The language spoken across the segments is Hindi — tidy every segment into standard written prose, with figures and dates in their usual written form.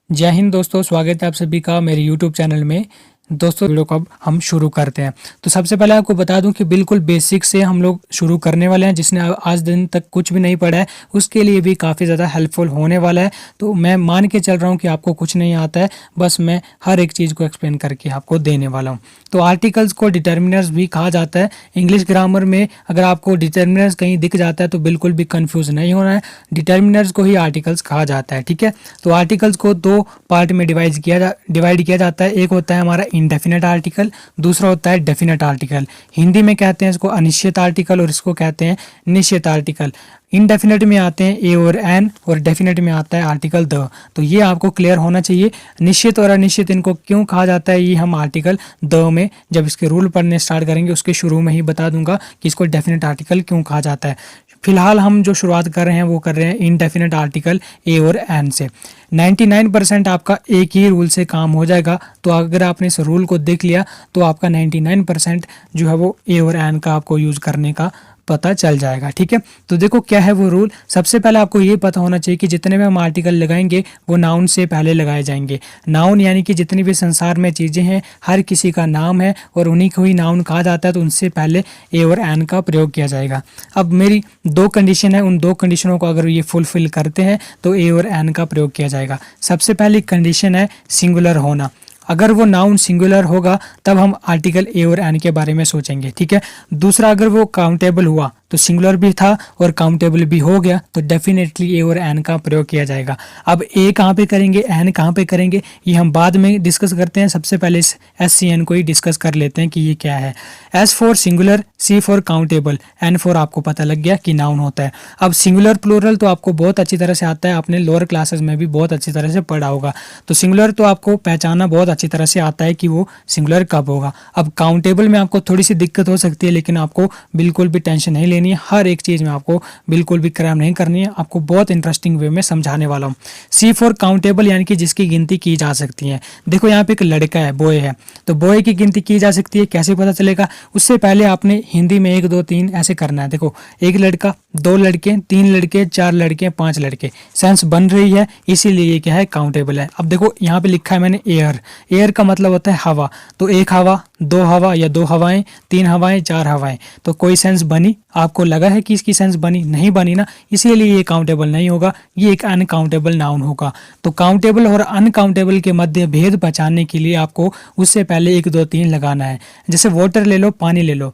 जय हिंद दोस्तों, स्वागत है आप सभी का मेरे YouTube चैनल में। दोस्तों वीडियो को अब हम शुरू करते हैं। तो सबसे पहले आपको बता दूं कि बिल्कुल बेसिक से हम लोग शुरू करने वाले हैं। जिसने आज दिन तक कुछ भी नहीं पढ़ा है उसके लिए भी काफ़ी ज़्यादा हेल्पफुल होने वाला है। तो मैं मान के चल रहा हूं कि आपको कुछ नहीं आता है, बस मैं हर एक चीज़ को एक्सप्लेन करके आपको देने वाला हूँ। तो आर्टिकल्स को डिटर्मिनर्स भी कहा जाता है। इंग्लिश ग्रामर में अगर आपको डिटर्मिनर्स कहीं दिख जाता है तो बिल्कुल भी कन्फ्यूज़ नहीं होना है, डिटर्मिनर्स को ही आर्टिकल्स कहा जाता है। ठीक है, तो आर्टिकल्स को दो पार्ट में डिवाइड किया जाता है। एक होता है हमारा इनडेफिनेट आर्टिकल, दूसरा होता है डेफिनेट आर्टिकल। हिंदी में कहते हैं इसको अनिश्चित आर्टिकल और इसको कहते हैं निश्चित आर्टिकल। इनडेफिनेट में आते हैं ए और एन और डेफिनेट में आता है आर्टिकल द। तो ये आपको क्लियर होना चाहिए। निश्चित और अनिश्चित इनको क्यों कहा जाता है ये हम आर्टिकल द में जब इसके रूल पढ़ने स्टार्ट करेंगे उसके शुरू में ही बता दूंगा कि इसको डेफिनेट आर्टिकल क्यों कहा जाता है। फिलहाल हम जो शुरुआत कर रहे हैं वो कर रहे हैं इनडेफिनेट आर्टिकल ए और एन से। 99% आपका एक ही रूल से काम हो जाएगा। तो अगर आपने इस रूल को देख लिया तो आपका 99% जो है वो ए और एन का आपको यूज़ करने का पता चल जाएगा। ठीक है, तो देखो क्या है वो रूल। सबसे पहले आपको ये पता होना चाहिए कि जितने भी हम आर्टिकल लगाएंगे वो नाउन से पहले लगाए जाएंगे। नाउन यानी कि जितनी भी संसार में चीज़ें हैं हर किसी का नाम है और उन्हीं को ही नाउन कहा जाता है, तो उनसे पहले ए और एन का प्रयोग किया जाएगा। अब मेरी दो कंडीशन है, उन दो कंडीशनों को अगर ये फुलफिल करते हैं तो ए और एन का प्रयोग किया जाएगा। सबसे पहली कंडीशन है सिंगुलर होना। अगर वो नाउन सिंगुलर होगा तब हम आर्टिकल ए और एन के बारे में सोचेंगे। ठीक है, दूसरा अगर वो काउंटेबल हुआ तो सिंगुलर भी था और काउंटेबल भी हो गया तो डेफिनेटली ए और एन का प्रयोग किया जाएगा। अब ए कहाँ पे करेंगे, एन कहाँ पे करेंगे, ये हम बाद में डिस्कस करते हैं। सबसे पहले इस एस सी एन को ही डिस्कस कर लेते हैं कि ये क्या है। S for singular, C for countable, N for आपको पता लग गया कि नाउन होता है। अब सिंगुलर प्लूरल तो आपको बहुत अच्छी तरह से आता है, आपने लोअर क्लासेस में भी बहुत अच्छी तरह से पढ़ा होगा। तो सिंगुलर तो आपको पहचाना बहुत अच्छी तरह से आता है कि वो सिंगुलर कब होगा। अब काउंटेबल में आपको थोड़ी सी दिक्कत हो सकती है, लेकिन आपको बिल्कुल भी टेंशन नहीं लेनी है। हर एक चीज़ में आपको बिल्कुल भी क्रैम नहीं करनी है, आपको बहुत इंटरेस्टिंग वे में समझाने वाला हूँ। सी फॉर काउंटेबल यानी कि जिसकी गिनती की जा सकती है। देखो यहाँ पे एक लड़का है, बॉय है, तो बॉय की गिनती की जा सकती है। कैसे पता चलेगा, उससे पहले आपने हिंदी में 1 2 3 ऐसे करना है। देखो एक लड़का, 2 लड़के, 3 लड़के, 4 लड़के, 5 लड़के, सेंस बन रही है, इसीलिए ये क्या है, काउंटेबल है। अब देखो यहाँ पे लिखा है मैंने एयर, एयर का मतलब होता है हवा। तो एक हवा, 2 हवा या 2 हवाएं, 3 हवाएं, 4 हवाएं, तो कोई सेंस बनी? आपको लगा है कि इसकी सेंस बनी? नहीं बनी ना, इसीलिए ये काउंटेबल नहीं होगा, ये एक अनकाउंटेबल नाउन होगा। तो काउंटेबल और अनकाउंटेबल के मध्य भेद पहचानने के लिए आपको उससे पहले 1 2 3 लगाना है। जैसे वाटर ले लो, पानी ले लो,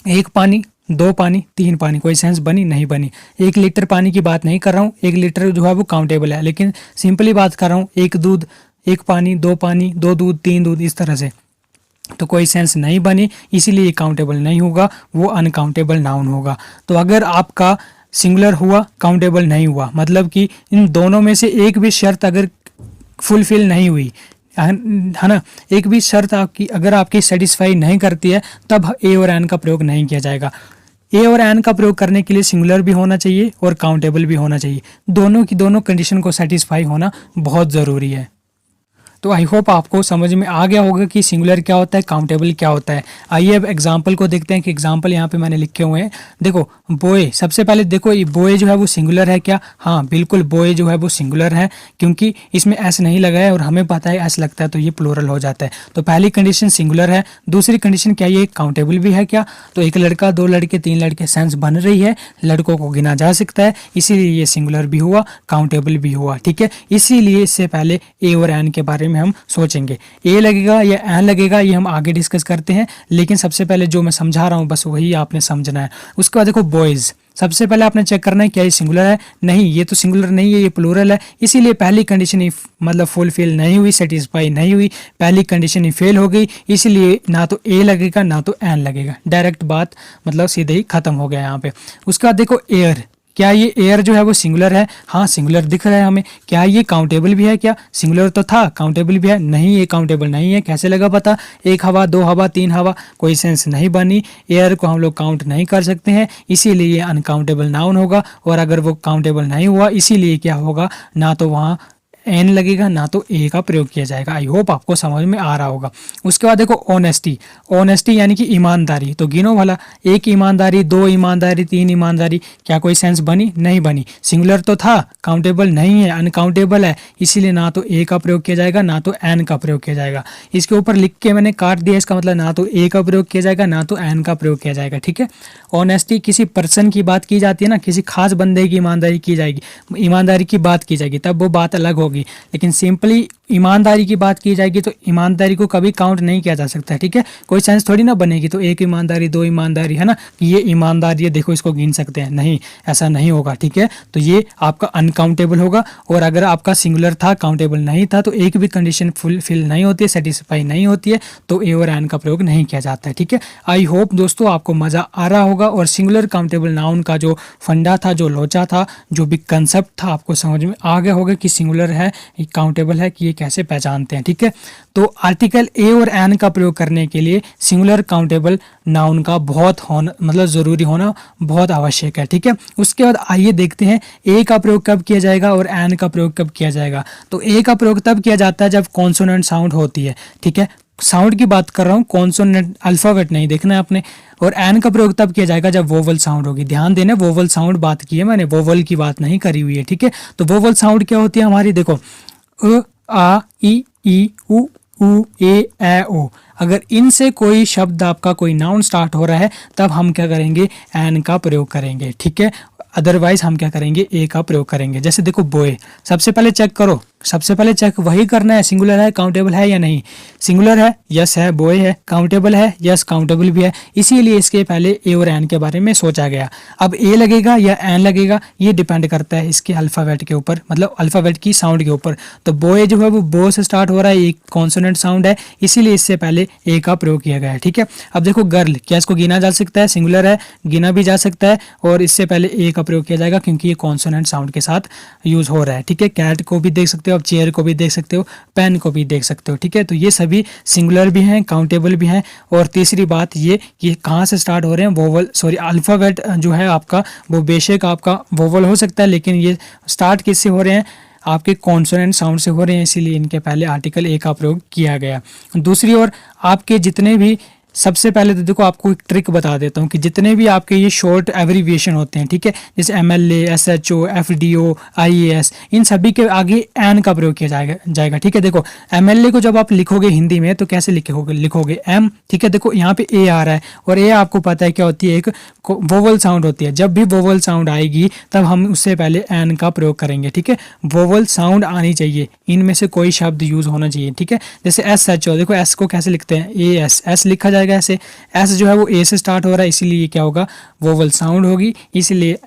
1 पानी, 2 पानी, 3 पानी, कोई सेंस बनी? नहीं बनी। 1 लीटर पानी की बात नहीं कर रहा हूँ, 1 लीटर जो है वो काउंटेबल है, लेकिन सिंपली बात कर रहा हूँ 1 दूध, 1 पानी, 2 पानी, 2 दूध, 3 दूध, इस तरह से, तो कोई सेंस नहीं बनी, इसीलिए काउंटेबल नहीं होगा, वो अनकाउंटेबल नाउन होगा। तो अगर आपका सिंगुलर हुआ, काउंटेबल नहीं हुआ, मतलब कि इन दोनों में से एक भी शर्त अगर फुलफिल नहीं हुई है ना, एक भी शर्त आपकी अगर आपकी सेटिस्फाई नहीं करती है, तब ए और एन का प्रयोग नहीं किया जाएगा। ए और एन का प्रयोग करने के लिए सिंगुलर भी होना चाहिए और काउंटेबल भी होना चाहिए। दोनों की दोनों कंडीशन को सेटिस्फाई होना बहुत ज़रूरी है। तो आई होप आपको समझ में आ गया होगा कि सिंगुलर क्या होता है, काउंटेबल क्या होता है। आइए अब एग्जांपल को देखते हैं कि एग्जांपल यहाँ पे मैंने लिखे हुए हैं। देखो बॉय, सबसे पहले देखो ये बॉय जो है वो सिंगुलर है क्या? हाँ बिल्कुल, बॉय जो है वो सिंगुलर है, क्योंकि इसमें एस नहीं लगा है और हमें पता है एस लगता है तो ये प्लूरल हो जाता है। तो पहली कंडीशन सिंगुलर है। दूसरी कंडीशन क्या, ये काउंटेबल भी है क्या? तो 1 लड़का, 2 लड़के, 3 लड़के, सेंस बन रही है, लड़कों को गिना जा सकता है, इसीलिए ये सिंगुलर भी हुआ, काउंटेबल भी हुआ। ठीक है, इसीलिए इससे पहले ए और एन के बारे में हम सोचेंगे। ए लगेगा या एन लगेगा ये हम आगे डिस्कस करते हैं, लेकिन सबसे पहले जो मैं समझा रहा हूँ बस वही आपने समझना है। उसके बाद देखो बॉयज, सबसे पहले आपने चेक करना है क्या ये सिंगुलर है? नहीं, ये तो सिंगुलर नहीं है, ये प्लूरल है, इसीलिए पहली कंडीशन ही मतलब फुलफिल नहीं हुई, सेटिस्फाई नहीं हुई, पहली कंडीशन ही फेल हो गई, इसीलिए ना तो ए लगेगा ना तो एन लगेगा। डायरेक्ट बात मतलब सीधे ही खत्म हो गया यहाँ पे। उसके बाद देखो एयर, क्या ये एयर जो है वो सिंगुलर है? हाँ सिंगुलर दिख रहा है हमें। क्या ये काउंटेबल भी है क्या? सिंगुलर तो था, काउंटेबल भी है? नहीं, ये काउंटेबल नहीं है। कैसे लगा पता? 1 हवा, 2 हवा, 3 हवा, कोई सेंस नहीं बनी, एयर को हम लोग काउंट नहीं कर सकते हैं, इसीलिए ये अनकाउंटेबल नाउन होगा। और अगर वो काउंटेबल नहीं हुआ, इसीलिए क्या होगा, ना तो वहाँ एन लगेगा ना तो ए का प्रयोग किया जाएगा। आई होप आपको समझ में आ रहा होगा। उसके बाद देखो ऑनेस्टी, ऑनेस्टी यानी कि ईमानदारी। तो गिनो वाला, एक ईमानदारी, दो ईमानदारी, तीन ईमानदारी, क्या कोई सेंस बनी? नहीं बनी। सिंगुलर तो था, काउंटेबल नहीं है, अनकाउंटेबल है, इसीलिए ना तो ए का प्रयोग किया जाएगा ना तो एन का प्रयोग किया जाएगा। इसके ऊपर लिख के मैंने काट दिया, इसका मतलब ना तो ए का प्रयोग किया जाएगा ना तो एन का प्रयोग किया जाएगा। ठीक है, ऑनेस्टी किसी पर्सन की बात की जाती है ना, किसी खास बंदे की ईमानदारी की जाएगी, ईमानदारी की बात की जाएगी, तब वो बात अलग होगी। लेकिन सिंपली ईमानदारी की बात की जाएगी तो ईमानदारी को कभी काउंट नहीं किया जा सकता है। ठीक है, कोई सेंस थोड़ी ना बनेगी तो एक ईमानदारी, दो ईमानदारी, है ना, कि ये ईमानदारी है, देखो इसको गिन सकते हैं, नहीं, ऐसा नहीं होगा। ठीक है, तो ये आपका अनकाउंटेबल होगा। और अगर आपका सिंगुलर था, काउंटेबल नहीं था, तो एक भी कंडीशन फुलफिल नहीं होती है, सेटिस्फाई नहीं होती है, तो ए और एन का प्रयोग नहीं किया जाता है। ठीक है, आई होप दोस्तों आपको मजा आ रहा होगा और सिंगुलर काउंटेबल नाउन का जो फंडा था, जो लोचा था, जो भी कंसेप्ट था, आपको समझ में आ गया होगा कि सिंगुलर है, काउंटेबल है, कि ये कैसे पहचानते हैं। ठीक है, तो आर्टिकल ए और एन का प्रयोग करने के लिए सिंगुलर काउंटेबल नाउन का बहुत होना, मतलब जरूरी होना बहुत आवश्यक है। ठीक है, उसके बाद आइए देखते हैं ए का प्रयोग कब किया जाएगा और एन का प्रयोग कब किया जाएगा। तो ए का प्रयोग तब किया जाता है जब कॉन्सोनेंट साउंड होती है। ठीक है, साउंड की बात कर रहा हूँ, कॉन्सोनेंट, अल्फाबेट नहीं देखना है आपने। और एन का प्रयोग तब किया जाएगा जब वोवल साउंड होगी। ध्यान देना, वोवल साउंड बात की है मैंने, वोवल की बात नहीं करी हुई है। ठीक है, तो वोवल साउंड क्या होती है हमारी, देखो अ, आ, ई, उ, ए ओ। अगर इनसे कोई शब्द आपका, कोई नाउन स्टार्ट हो रहा है, तब हम क्या करेंगे, एन का प्रयोग करेंगे। ठीक है, अदरवाइज हम क्या करेंगे, ए का प्रयोग करेंगे। जैसे देखो बॉय, सबसे पहले चेक करो, सबसे पहले चेक वही करना है, सिंगुलर है, काउंटेबल है या नहीं। सिंगुलर है, यस है, बॉय है। काउंटेबल है, यस, काउंटेबल भी है। इसीलिए इसके पहले ए और एन के बारे में सोचा गया। अब ए लगेगा या एन लगेगा, ये डिपेंड करता है इसके अल्फाबेट के ऊपर, मतलब अल्फाबेट की साउंड के ऊपर। तो बॉय जो है वो बो से स्टार्ट हो रहा है, एक कॉन्सोनेंट साउंड है, इसीलिए इससे पहले ए का प्रयोग किया गया है। ठीक है, अब देखो गर्ल, क्या इसको गिना जा सकता है, सिंगुलर है, गिना भी जा सकता है, और इससे पहले ए का प्रयोग किया जाएगा क्योंकि ये कॉन्सोनेंट साउंड के साथ यूज हो रहा है। ठीक है, कैट को भी देख सकते हो, अब चेयर को भी देख सकते हो, पेन को भी देख सकते हो। ठीक है, तो ये सभी सिंगुलर भी हैं, काउंटेबल भी हैं। और तीसरी बात ये कि कहाँ से स्टार्ट हो रहे हैं, वोवल, सॉरी अल्फाबेट जो है आपका, वो बेशक आपका वोवल हो सकता है, लेकिन ये स्टार्ट किससे हो रहे हैं, आपके कॉन्सोनेंट साउंड से हो रहे हैं, इसीलिए इनके पहले आर्टिकल ए का प्रयोग किया गया। दूसरी ओर आपके जितने भी, सबसे पहले तो देखो आपको एक ट्रिक बता देता हूँ कि जितने भी आपके ये शॉर्ट एब्रीविएशन होते हैं, ठीक है, जैसे MLA, SHO, FDO, IAS, इन सभी के आगे एन का प्रयोग किया जाएगा। ठीक है, देखो MLA को जब आप लिखोगे हिंदी में तो कैसे लिखोगे एम। ठीक है, देखो यहाँ पे ए आ रहा है, और ए आपको पता है क्या होती है, एक वोवल साउंड होती है। जब भी वोवल साउंड आएगी तब हम उससे पहले एन का प्रयोग करेंगे। ठीक है, वोवल साउंड आनी चाहिए, इनमें से कोई शब्द यूज होना चाहिए। ठीक है, जैसे SHO, देखो एस को कैसे लिखते हैं, AS, एस लिखा जाएगा ऐसे। एस जो है वो ए से स्टार्ट हो रहा है, इसीलिए क्या होगा, वोवल साउंड होगी, इसीलिए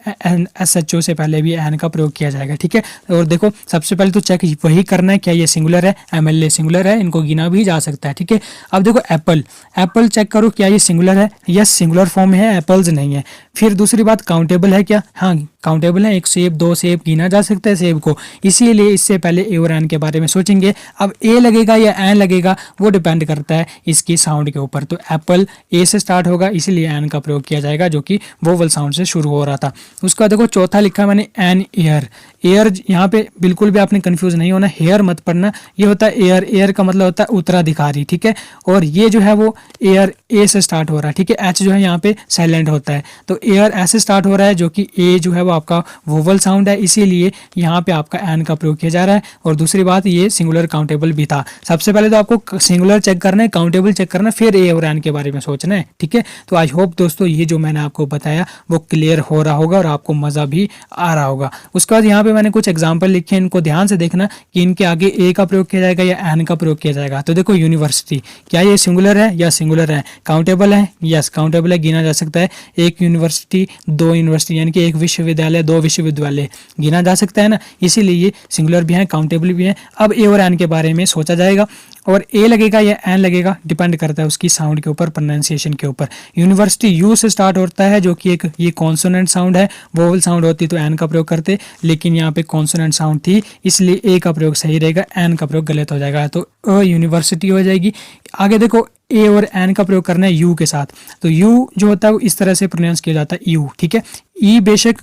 SHO से पहले भी एन का प्रयोग किया जाएगा। ठीक है, और देखो सबसे पहले तो चेक वही करना है क्या ये सिंगुलर है, MLA सिंगुलर है, इनको गिना भी जा सकता है। ठीक है, अब देखो एप्पल, एप्पल चेक करो क्या ये सिंगुलर है, यस सिंगुलर फॉर्म में है, एप्पल्स नहीं है। फिर दूसरी बात, काउंटेबल है क्या, हाँ काउंटेबल है, एक सेब, दो सेब गिना जा सकता है सेब को, इसीलिए इससे पहले ए और एन के बारे में सोचेंगे। अब ए लगेगा या एन लगेगा वो डिपेंड करता है इसकी साउंड के ऊपर। तो एप्पल ए से स्टार्ट होगा, इसीलिए एन का प्रयोग किया जाएगा, जो कि वोवल साउंड से शुरू हो रहा था। उसका देखो चौथा लिखा मैंने एन एयर, एयर यहाँ पे बिल्कुल भी आपने कंफ्यूज नहीं होना, हेयर मत पढ़ना, ये होता है एयर, एयर का मतलब होता है उत्तराधिकारी। ठीक है, और ये जो है वो एयर ए से स्टार्ट हो रहा है। ठीक है, एच जो है यहाँ पे साइलेंट होता है, तो एयर ऐसे स्टार्ट हो रहा है, जो कि ए जो है वो आपका वोवल साउंड है, इसीलिए यहाँ पे आपका एन का प्रयोग किया जा रहा है। और दूसरी बात, ये सिंगुलर काउंटेबल भी था। सबसे पहले तो आपको सिंगुलर चेक करना है, काउंटेबल चेक करना है, फिर ए और एन के बारे में सोचना है। ठीक है, तो आई होप दोस्तों ये जो मैंने आपको बताया वो क्लियर हो रहा होगा और आपको मजा भी आ रहा होगा। उसके बाद यहाँ पे मैंने कुछ एग्जाम्पल लिखे हैं, इनको ध्यान से देखना कि इनके आगे ए का प्रयोग किया जाएगा या एन का प्रयोग किया जाएगा। तो देखो यूनिवर्सिटी, क्या ये सिंगुलर है या सिंगुलर है, काउंटेबल है, यस काउंटेबल है, गिना जा सकता है। एक यूनिवर्सिटी, दो यूनिवर्सिटी, यानी कि एक विश्वविद्यालय, दो विश्वविद्यालय गिना जा सकता है ना, इसीलिए ये सिंगुलर भी है, काउंटेबल भी है। अब ए और एन के बारे में सोचा जाएगा, और ए लगेगा या एन लगेगा डिपेंड करता है उसकी साउंड के ऊपर, प्रोनाउंसिएशन के ऊपर। यूनिवर्सिटी यू से स्टार्ट होता है, जो कि एक ये कॉन्सोनेंट साउंड है, वोवल साउंड होती तो एन का प्रयोग करते, लेकिन यहाँ पे कॉन्सोनेंट साउंड थी, इसलिए ए का प्रयोग सही रहेगा, एन का प्रयोग गलत हो जाएगा, तो यूनिवर्सिटी हो जाएगी। आगे देखो ए और एन का प्रयोग करना है यू के साथ। तो यू जो होता है वो इस तरह से प्रोनाउंस किया जाता है यू, ठीक है। ई बेशक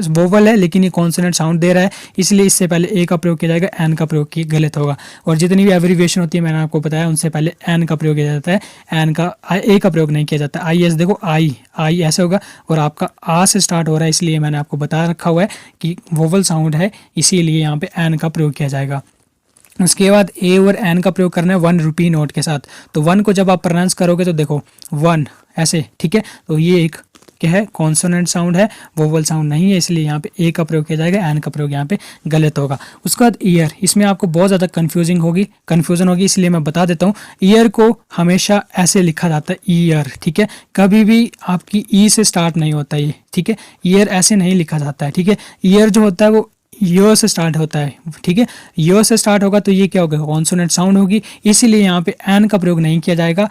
वोवल है लेकिन ये कॉन्सोनेंट साउंड दे रहा है, इसलिए इससे पहले ए का प्रयोग किया जाएगा, एन का प्रयोग किया गलत होगा। और जितनी भी एब्रिविएशन होती है मैंने आपको बताया उनसे पहले एन का प्रयोग किया जाता है, एन का ए का प्रयोग नहीं किया जाता। आई एस देखो आई आई ऐसे होगा और आपका आ से स्टार्ट हो रहा है, इसलिए मैंने आपको बता रखा हुआ है कि वोवल साउंड है, इसीलिए यहाँ पे एन का प्रयोग किया जाएगा। उसके बाद ए और एन का प्रयोग करना है 1 रुपी नोट के साथ। तो 1 को जब आप प्रोनाउंस करोगे तो देखो 1 ऐसे, ठीक है। तो ये एक क्या है, कॉन्सोनेंट साउंड है, वोवल साउंड नहीं है, इसलिए यहाँ पे ए का प्रयोग किया जाएगा, एन का प्रयोग यहाँ पे गलत होगा। उसके बाद ईयर, इसमें आपको बहुत ज़्यादा कन्फ्यूजन होगी, इसलिए मैं बता देता हूँ। ईयर को हमेशा ऐसे लिखा जाता है ईयर, ठीक है। कभी भी आपकी ई से स्टार्ट नहीं होता ये, ठीक है। ईयर ऐसे नहीं लिखा जाता है, ठीक है। ईयर जो होता है वो यो से स्टार्ट होता है, ठीक है। यो से स्टार्ट होगा तो ये क्या होगा, कॉन्सोनेंट साउंड होगी, इसीलिए यहाँ पे एन का प्रयोग नहीं किया जाएगा।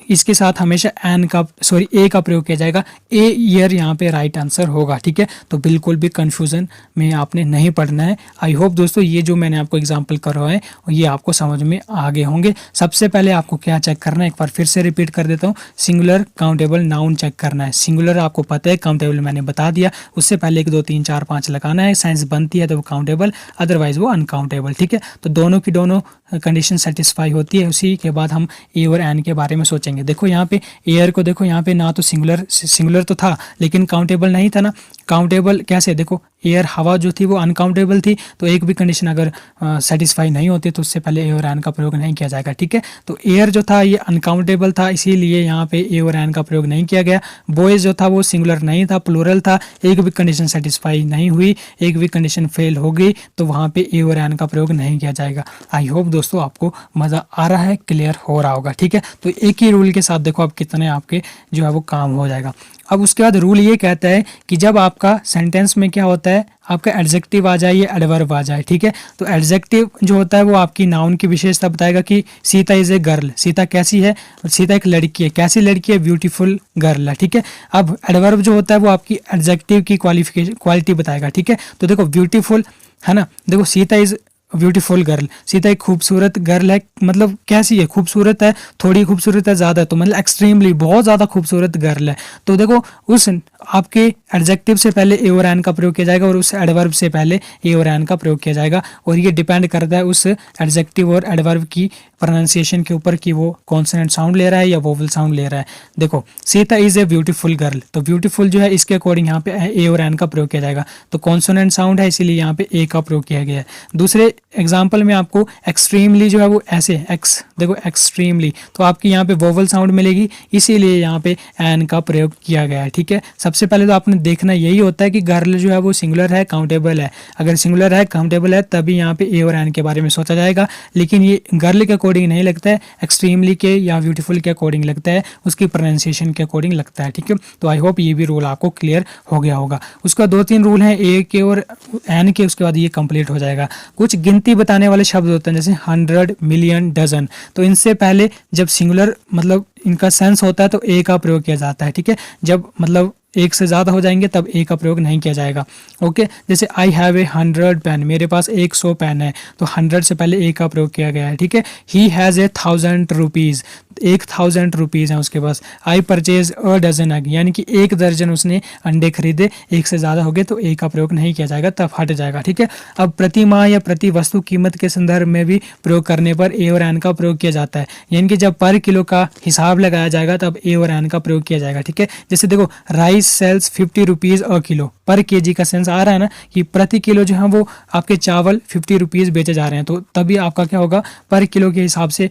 इसके साथ हमेशा ए का प्रयोग किया जाएगा। ए ईयर यहाँ पे राइट आंसर होगा, ठीक है। तो बिल्कुल भी कंफ्यूजन में आपने नहीं पढ़ना है। आई होप दोस्तों ये जो मैंने आपको एग्जांपल करवाए है ये आपको समझ में आ गए होंगे। सबसे पहले आपको क्या चेक करना है, एक बार फिर से रिपीट कर देता हूँ, सिंगुलर काउंटेबल नाउन चेक करना है। सिंगुलर आपको पता है, काउंटेबल मैंने बता दिया, उससे पहले 1 2 3 4 5 लगाना है। साइंस बनती है तो वो काउंटेबल, अदरवाइज वो अनकाउंटेबल, ठीक है। तो दोनों की दोनों कंडीशन सेटिस्फाई होती है, उसी के बाद हम ए और एन के बारे में सोचेंगे। देखो यहाँ पे एयर को देखो, यहाँ पे ना तो सिंगुलर तो था लेकिन काउंटेबल नहीं था ना। काउंटेबल कैसे, देखो एयर हवा जो थी वो अनकाउंटेबल थी, तो एक भी कंडीशन अगर सेटिस्फाई नहीं होती तो उससे पहले ए और एन का प्रयोग नहीं किया जाएगा, ठीक है। तो एयर जो था ये अनकाउंटेबल था, इसीलिए यहाँ पे ए और एन का प्रयोग नहीं किया गया। बॉयज जो था वो सिंगुलर नहीं था, प्लूरल था, एक भी कंडीशन सेटिस्फाई नहीं हुई, एक भी कंडीशन फेल हो गई, तो वहाँ पे ए और एन का प्रयोग नहीं किया जाएगा। आई होप दोस्तों आपको मज़ा आ रहा है, क्लियर हो रहा होगा, ठीक है। तो एक ही रूल के साथ देखो आप कितने आपके जो है वो काम हो जाएगा। अब उसके बाद रूल ये कहता है कि जब आपका सेंटेंस में क्या होता है, आपका एडजेक्टिव आ जाए या एडवर्ब आ जाए, ठीक है। तो एडजेक्टिव जो होता है वो आपकी नाउन की विशेषता बताएगा कि Sita is a girl, Sita कैसी है, सीता एक लड़की है, कैसी लड़की है, ब्यूटीफुल गर्ल है, ठीक है। अब एडवर्ब जो होता है वो आपकी एडजेक्टिव की क्वालिटी बताएगा, ठीक है। तो देखो ब्यूटीफुल है ना, देखो Sita is beautiful girl, Sita एक खूबसूरत गर्ल है, मतलब कैसी है, खूबसूरत है, थोड़ी खूबसूरत है, ज़्यादा, तो मतलब एक्सट्रीमली बहुत ज़्यादा खूबसूरत गर्ल है। तो देखो उस आपके एडजेक्टिव से पहले ए और एन का प्रयोग किया जाएगा और उस एडवर्ब से पहले ए और एन का प्रयोग किया जाएगा, और ये डिपेंड करता है उस एडजेक्टिव और एडवर्ब की प्रोनाउंसिएशन के ऊपर कि वो कॉन्सोनेंट साउंड ले रहा है या वोवल साउंड ले रहा है। देखो Sita is a beautiful girl, तो ब्यूटीफुल जो है इसके अकॉर्डिंग यहाँ पे ए और एन का प्रयोग किया जाएगा, तो कॉन्सोनेंट साउंड है इसीलिए यहाँ पे ए का प्रयोग किया गया है। दूसरे एग्जाम्पल में आपको एक्सट्रीमली जो है वो ऐसे एक्स, देखो एक्सट्रीमली, तो आपकी यहाँ पे वोवल साउंड मिलेगी, इसीलिए यहाँ पे एन का प्रयोग किया गया है, ठीक है। सबसे पहले तो आपने देखना यही होता है कि गर्ल जो है वो सिंगुलर है, काउंटेबल है। अगर सिंगुलर है, काउंटेबल है, तभी यहाँ पे ए और एन के बारे में सोचा जाएगा, लेकिन ये गर्ल के अकॉर्डिंग नहीं लगता है, एक्सट्रीमली के या ब्यूटीफुल के अकॉर्डिंग लगता है, उसकी प्रोनाउंसिएशन के अकॉर्डिंग लगता है, ठीक है। तो आई होप ये भी रूल आपको क्लियर हो गया होगा। उसका 2-3 रूल हैं ए के और एन के, उसके बाद ये कंप्लीट हो जाएगा। कुछ गिनती बताने वाले शब्द होते हैं जैसे 100, मिलियन, डजन, तो इनसे पहले जब सिंगुलर मतलब इनका सेंस होता है तो ए का प्रयोग किया जाता है, ठीक है। जब मतलब एक से ज़्यादा हो जाएंगे तब ए का प्रयोग नहीं किया जाएगा, ओके। जैसे आई हैव ए 100 पेन, मेरे पास 100 पेन है, तो 100 से पहले ए का प्रयोग किया गया है, ठीक है। He has a 1000 rupees, 1000 rupees है उसके पास। I purchase a dozen egg, यानी कि 1 दर्जन उसने अंडे खरीदे, एक से ज़्यादा हो गए तो ए का प्रयोग नहीं किया जाएगा, तब हट जाएगा, ठीक है। अब प्रति माह या प्रति वस्तु कीमत के संदर्भ में भी प्रयोग करने पर ए और एन का प्रयोग किया जाता है, यानी कि जब पर किलो का हिसाब लगाया जाएगा तब ए और एन का प्रयोग किया जाएगा, ठीक है। जैसे देखो rice sells 50 rupees a kilo, पर केजी का सेंस आ रहा है ना कि प्रति किलो जो है वो आपके चावल 50 रुपीज़ बेचे जा रहे हैं, तो तभी आपका क्या होगा, पर किलो के हिसाब से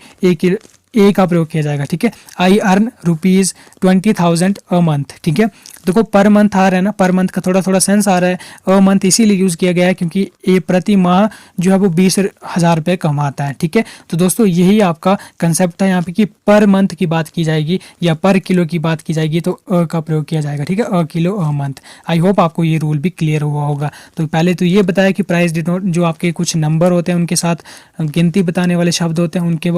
ए का प्रयोग किया जाएगा, ठीक है। आई अर्न ₹20,000 अ मंथ, ठीक है। देखो पर मंथ आ रहा है ना, पर मंथ का थोड़ा थोड़ा सेंस आ रहा है, अ मंथ इसीलिए यूज़ किया गया है क्योंकि ए प्रति माह जो है वो 20,000 रुपये कमाता है, ठीक है। तो दोस्तों यही आपका कंसेप्ट है यहाँ पे कि पर मंथ की बात की जाएगी या पर किलो की बात की जाएगी तो अ का प्रयोग किया जाएगा, ठीक है, अ kilo a month. I hope आपको ये रूल भी क्लियर हुआ होगा। तो पहले तो ये बताया कि प्राइस डिनोट जो आपके कुछ नंबर होते हैं उनके साथ गिनती बताने वाले शब्द होते हैं, उनके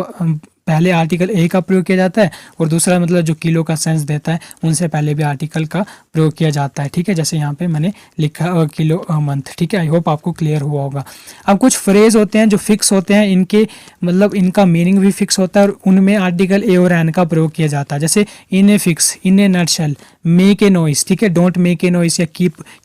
पहले आर्टिकल ए का प्रयोग किया जाता है, और दूसरा मतलब जो किलो का सेंस देता है उनसे पहले भी आर्टिकल का प्रयोग किया जाता है। ठीक है, जैसे यहाँ पे मैंने लिखा किलो मंथ। ठीक है, आई होप आपको क्लियर हुआ होगा। अब कुछ फ्रेज होते हैं जो फिक्स होते हैं, इनके मतलब इनका मीनिंग भी फिक्स होता है और उनमें आर्टिकल ए और एन का प्रयोग किया जाता है। जैसे in a fix, in a nutshell, make a noise. ठीक है, डोंट मेक ए नॉइस या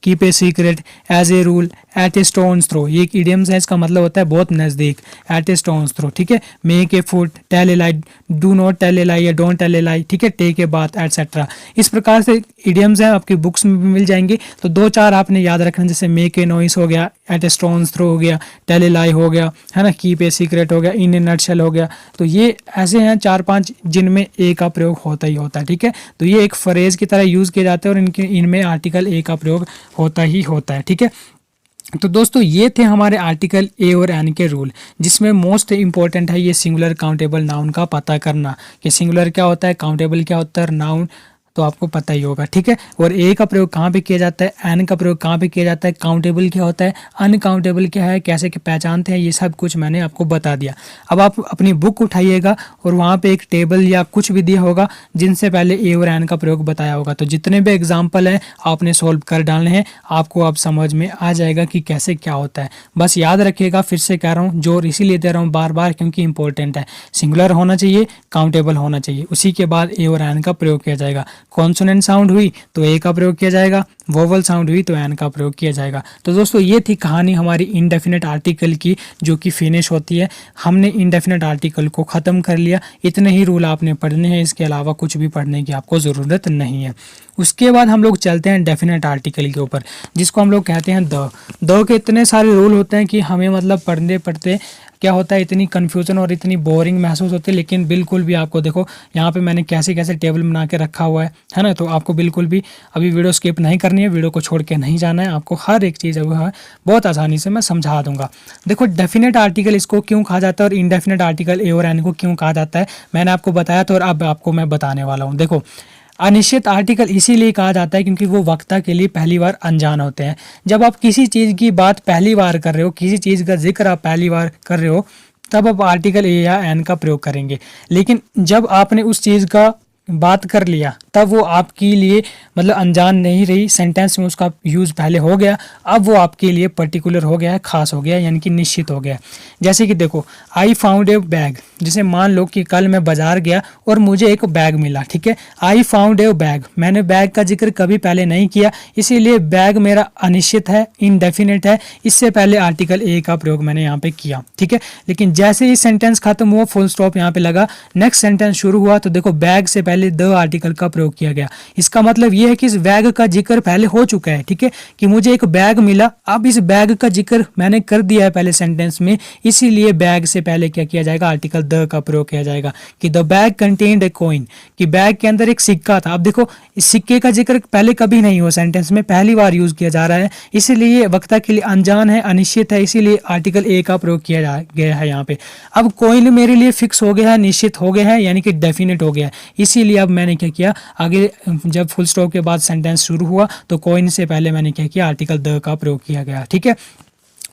keep a secret, as a rule, at a stone's throw. ये एक इडियम्स है, इसका मतलब होता है बहुत नज़दीक, एट ए स्टोन्स थ्रो। ठीक है, make a food, tell a lie, do not tell a lie या डोंट टेल ए लाई। ठीक है, टेक ए बाथ एटसेट्रा। इस प्रकार से इडियम्स हैं, आपकी बुक्स में भी मिल जाएंगे। तो 2-4 आपने याद रखना, जैसे मेक ए नॉइस हो गया, एट ए स्टोन्स थ्रो हो गया, टेल ए लाई हो गया, है ना, कीप ए सीक्रेट हो गया, इन ए नटशेल हो गया। तो ये ऐसे हैं 4-5 जिनमें ए का प्रयोग होता ही होता है। ठीक है, तो ये एक फ्रेज की तरह यूज़ किए जाते हैं और इनमें आर्टिकल ए का प्रयोग होता ही होता है। ठीक है, तो दोस्तों ये थे हमारे आर्टिकल ए और एन के रूल, जिसमें मोस्ट इंपॉर्टेंट है ये सिंगुलर काउंटेबल नाउन का पता करना कि सिंगुलर क्या होता है, काउंटेबल क्या होता है, नाउन तो आपको पता ही होगा। ठीक है, और ए का प्रयोग कहाँ पे किया जाता है, एन का प्रयोग कहाँ पे किया जाता है, काउंटेबल क्या होता है, अनकाउंटेबल क्या है, कैसे पहचानते हैं, ये सब कुछ मैंने आपको बता दिया। अब आप अपनी बुक उठाइएगा और वहाँ पे एक टेबल या कुछ भी दिया होगा जिनसे पहले ए और एन का प्रयोग बताया होगा। तो जितने भी एग्जाम्पल हैं आपने सोल्व कर डालने हैं, आपको अब समझ में आ जाएगा कि कैसे क्या होता है। बस याद रखिएगा, फिर से कह रहा हूँ, जोर इसीलिए दे रहा हूँ बार बार क्योंकि इंपॉर्टेंट है। सिंगुलर होना चाहिए, काउंटेबल होना चाहिए, उसी के बाद ए और एन का प्रयोग किया जाएगा। कॉन्सोनेंट साउंड हुई तो ए का प्रयोग किया जाएगा, वोवल साउंड हुई तो एन का प्रयोग किया जाएगा। तो दोस्तों ये थी कहानी हमारी इंडेफिनेट आर्टिकल की, जो कि फिनिश होती है। हमने इंडेफिनेट आर्टिकल को ख़त्म कर लिया। इतने ही रूल आपने पढ़ने हैं, इसके अलावा कुछ भी पढ़ने की आपको ज़रूरत नहीं है। उसके बाद हम लोग चलते हैं डेफिनेट आर्टिकल के ऊपर, जिसको हम लोग कहते हैं द के इतने सारे रूल होते हैं कि हमें मतलब पढ़ते पढ़ते क्या होता है, इतनी कन्फ्यूज़न और इतनी बोरिंग महसूस होती है। लेकिन बिल्कुल भी आपको देखो यहाँ पे मैंने कैसे कैसे टेबल बना के रखा हुआ है ना। तो आपको बिल्कुल भी अभी वीडियो स्किप नहीं करनी है, वीडियो को छोड़ के नहीं जाना है। आपको हर एक चीज़ है बहुत आसानी से मैं समझा दूंगा। देखो डेफिनेट आर्टिकल इसको क्यों कहा जाता है और इनडेफिनेट आर्टिकल ए और एन को क्यों कहा जाता है, मैंने आपको बताया तो, और अब आपको मैं बताने वाला हूँ। देखो अनिश्चित आर्टिकल इसीलिए कहा जाता है क्योंकि वो वक्ता के लिए पहली बार अनजान होते हैं। जब आप किसी चीज़ की बात पहली बार कर रहे हो, किसी चीज़ का जिक्र आप पहली बार कर रहे हो, तब आप आर्टिकल ए या एन का प्रयोग करेंगे। लेकिन जब आपने उस चीज़ का बात कर लिया तब वो आपके लिए मतलब अनजान नहीं रही, सेंटेंस में उसका यूज़ पहले हो गया, अब वो आपके लिए पर्टिकुलर हो गया है, खास हो गया, यानी कि निश्चित हो गया। जैसे कि देखो आई फाउंड ए बैग, जैसे मान लो कि कल मैं बाजार गया और मुझे एक बैग मिला। ठीक है, आई फाउंड ए बैग, मैंने बैग का जिक्र कभी पहले नहीं किया, इसीलिए बैग मेरा अनिश्चित है, इनडेफिनेट है। इससे पहले आर्टिकल ए का प्रयोग मैंने यहाँ पे किया। ठीक है, लेकिन जैसे ही सेंटेंस खत्म हुआ, फुल स्टॉप यहाँ पे लगा, नेक्स्ट सेंटेंस शुरू हुआ, तो देखो बैग से पहले द आर्टिकल का प्रयोग किया गया। इसका मतलब ये है कि इस बैग का जिक्र पहले हो चुका है। ठीक है, कि मुझे एक बैग मिला, अब इस बैग का जिक्र मैंने कर दिया है पहले सेंटेंस में, इसीलिए बैग से पहले क्या किया जाएगा, आर्टिकल द का प्रयोग किया जाएगा। कि the bag contained a coin, कि बैग के अंदर एक सिक्का था। अब देखो इस सिक्के का जिक्र पहले कभी नहीं हुआ सेंटेंस में, पहली बार यूज किया जा रहा है, इसीलिए वक्ता के लिए अनजान है, अनिश्चित है, इसीलिए आर्टिकल ए का प्रयोग किया गया है यहाँ पे। अब कॉइन मेरे लिए फिक्स हो गया है, निश्चित हो गया है, यानी कि डेफिनेट हो गया है, इसीलिए अब मैंने क्या किया, आगे जब फुल स्टॉप के बाद सेंटेंस शुरू हुआ तो कॉइन से पहले मैंने क्या किया, आर्टिकल द का प्रयोग किया गया। ठीक है,